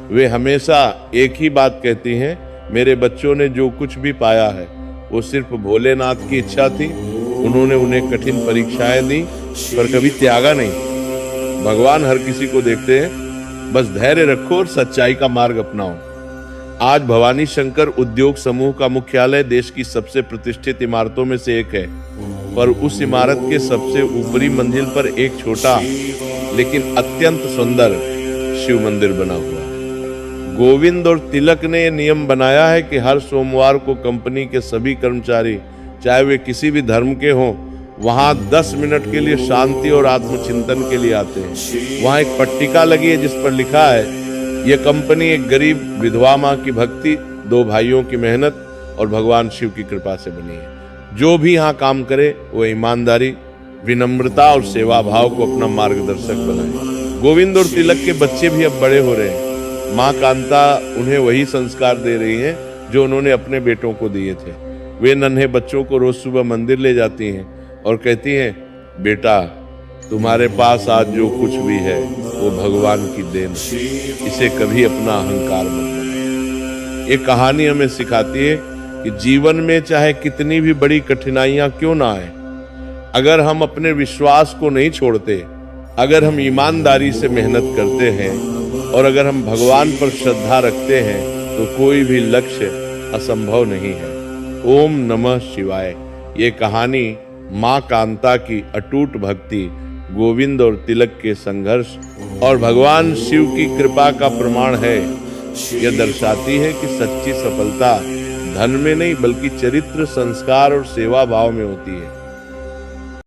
Speaker 1: वे हमेशा एक ही बात कहती हैं, मेरे बच्चों ने जो कुछ भी पाया है वो सिर्फ भोलेनाथ की इच्छा थी। उन्होंने उन्हें कठिन परीक्षाएं दी, पर कभी त्यागा नहीं। भगवान हर किसी को देखते हैं, बस धैर्य रखो और सच्चाई का मार्ग अपनाओ। आज भवानी शंकर उद्योग समूह का मुख्यालय देश की सबसे प्रतिष्ठित इमारतों में से एक है, पर उस इमारत के सबसे ऊपरी मंजिल पर एक छोटा लेकिन अत्यंत सुंदर शिव मंदिर बना हुआ है। गोविंद और तिलक ने नियम बनाया है कि हर सोमवार को कंपनी के सभी कर्मचारी, चाहे वे किसी भी धर्म के हों, वहां 10 मिनट के लिए शांति और आत्मचिंतन के लिए आते हैं। वहां एक पट्टिका लगी है जिस पर लिखा है, यह कंपनी एक गरीब विधवा मां की भक्ति, 2 भाइयों की मेहनत और भगवान शिव की कृपा से बनी है। जो भी यहाँ काम करे वो ईमानदारी, विनम्रता और सेवा भाव को अपना मार्गदर्शक बनाए। गोविंद और तिलक के बच्चे भी अब बड़े हो रहे हैं। माँ कांता उन्हें वही संस्कार दे रही हैं जो उन्होंने अपने बेटों को दिए थे। वे नन्हे बच्चों को रोज सुबह मंदिर ले जाती हैं और कहती हैं, बेटा, तुम्हारे पास आज जो कुछ भी है वो भगवान की देन है, इसे कभी अपना अहंकार मत बनाओ। ये कहानी हमें सिखाती है कि जीवन में चाहे कितनी भी बड़ी कठिनाइयां क्यों ना आए, अगर हम अपने विश्वास को नहीं छोड़ते, अगर हम ईमानदारी से मेहनत करते हैं और अगर हम भगवान पर श्रद्धा रखते हैं, तो कोई भी लक्ष्य असंभव नहीं है। ओम नमः शिवाय। ये कहानी माँ कांता की अटूट भक्ति, गोविंद और तिलक के संघर्ष और भगवान शिव की कृपा का प्रमाण है। यह दर्शाती है कि सच्ची सफलता धन में नहीं बल्कि चरित्र, संस्कार और सेवा भाव में होती है।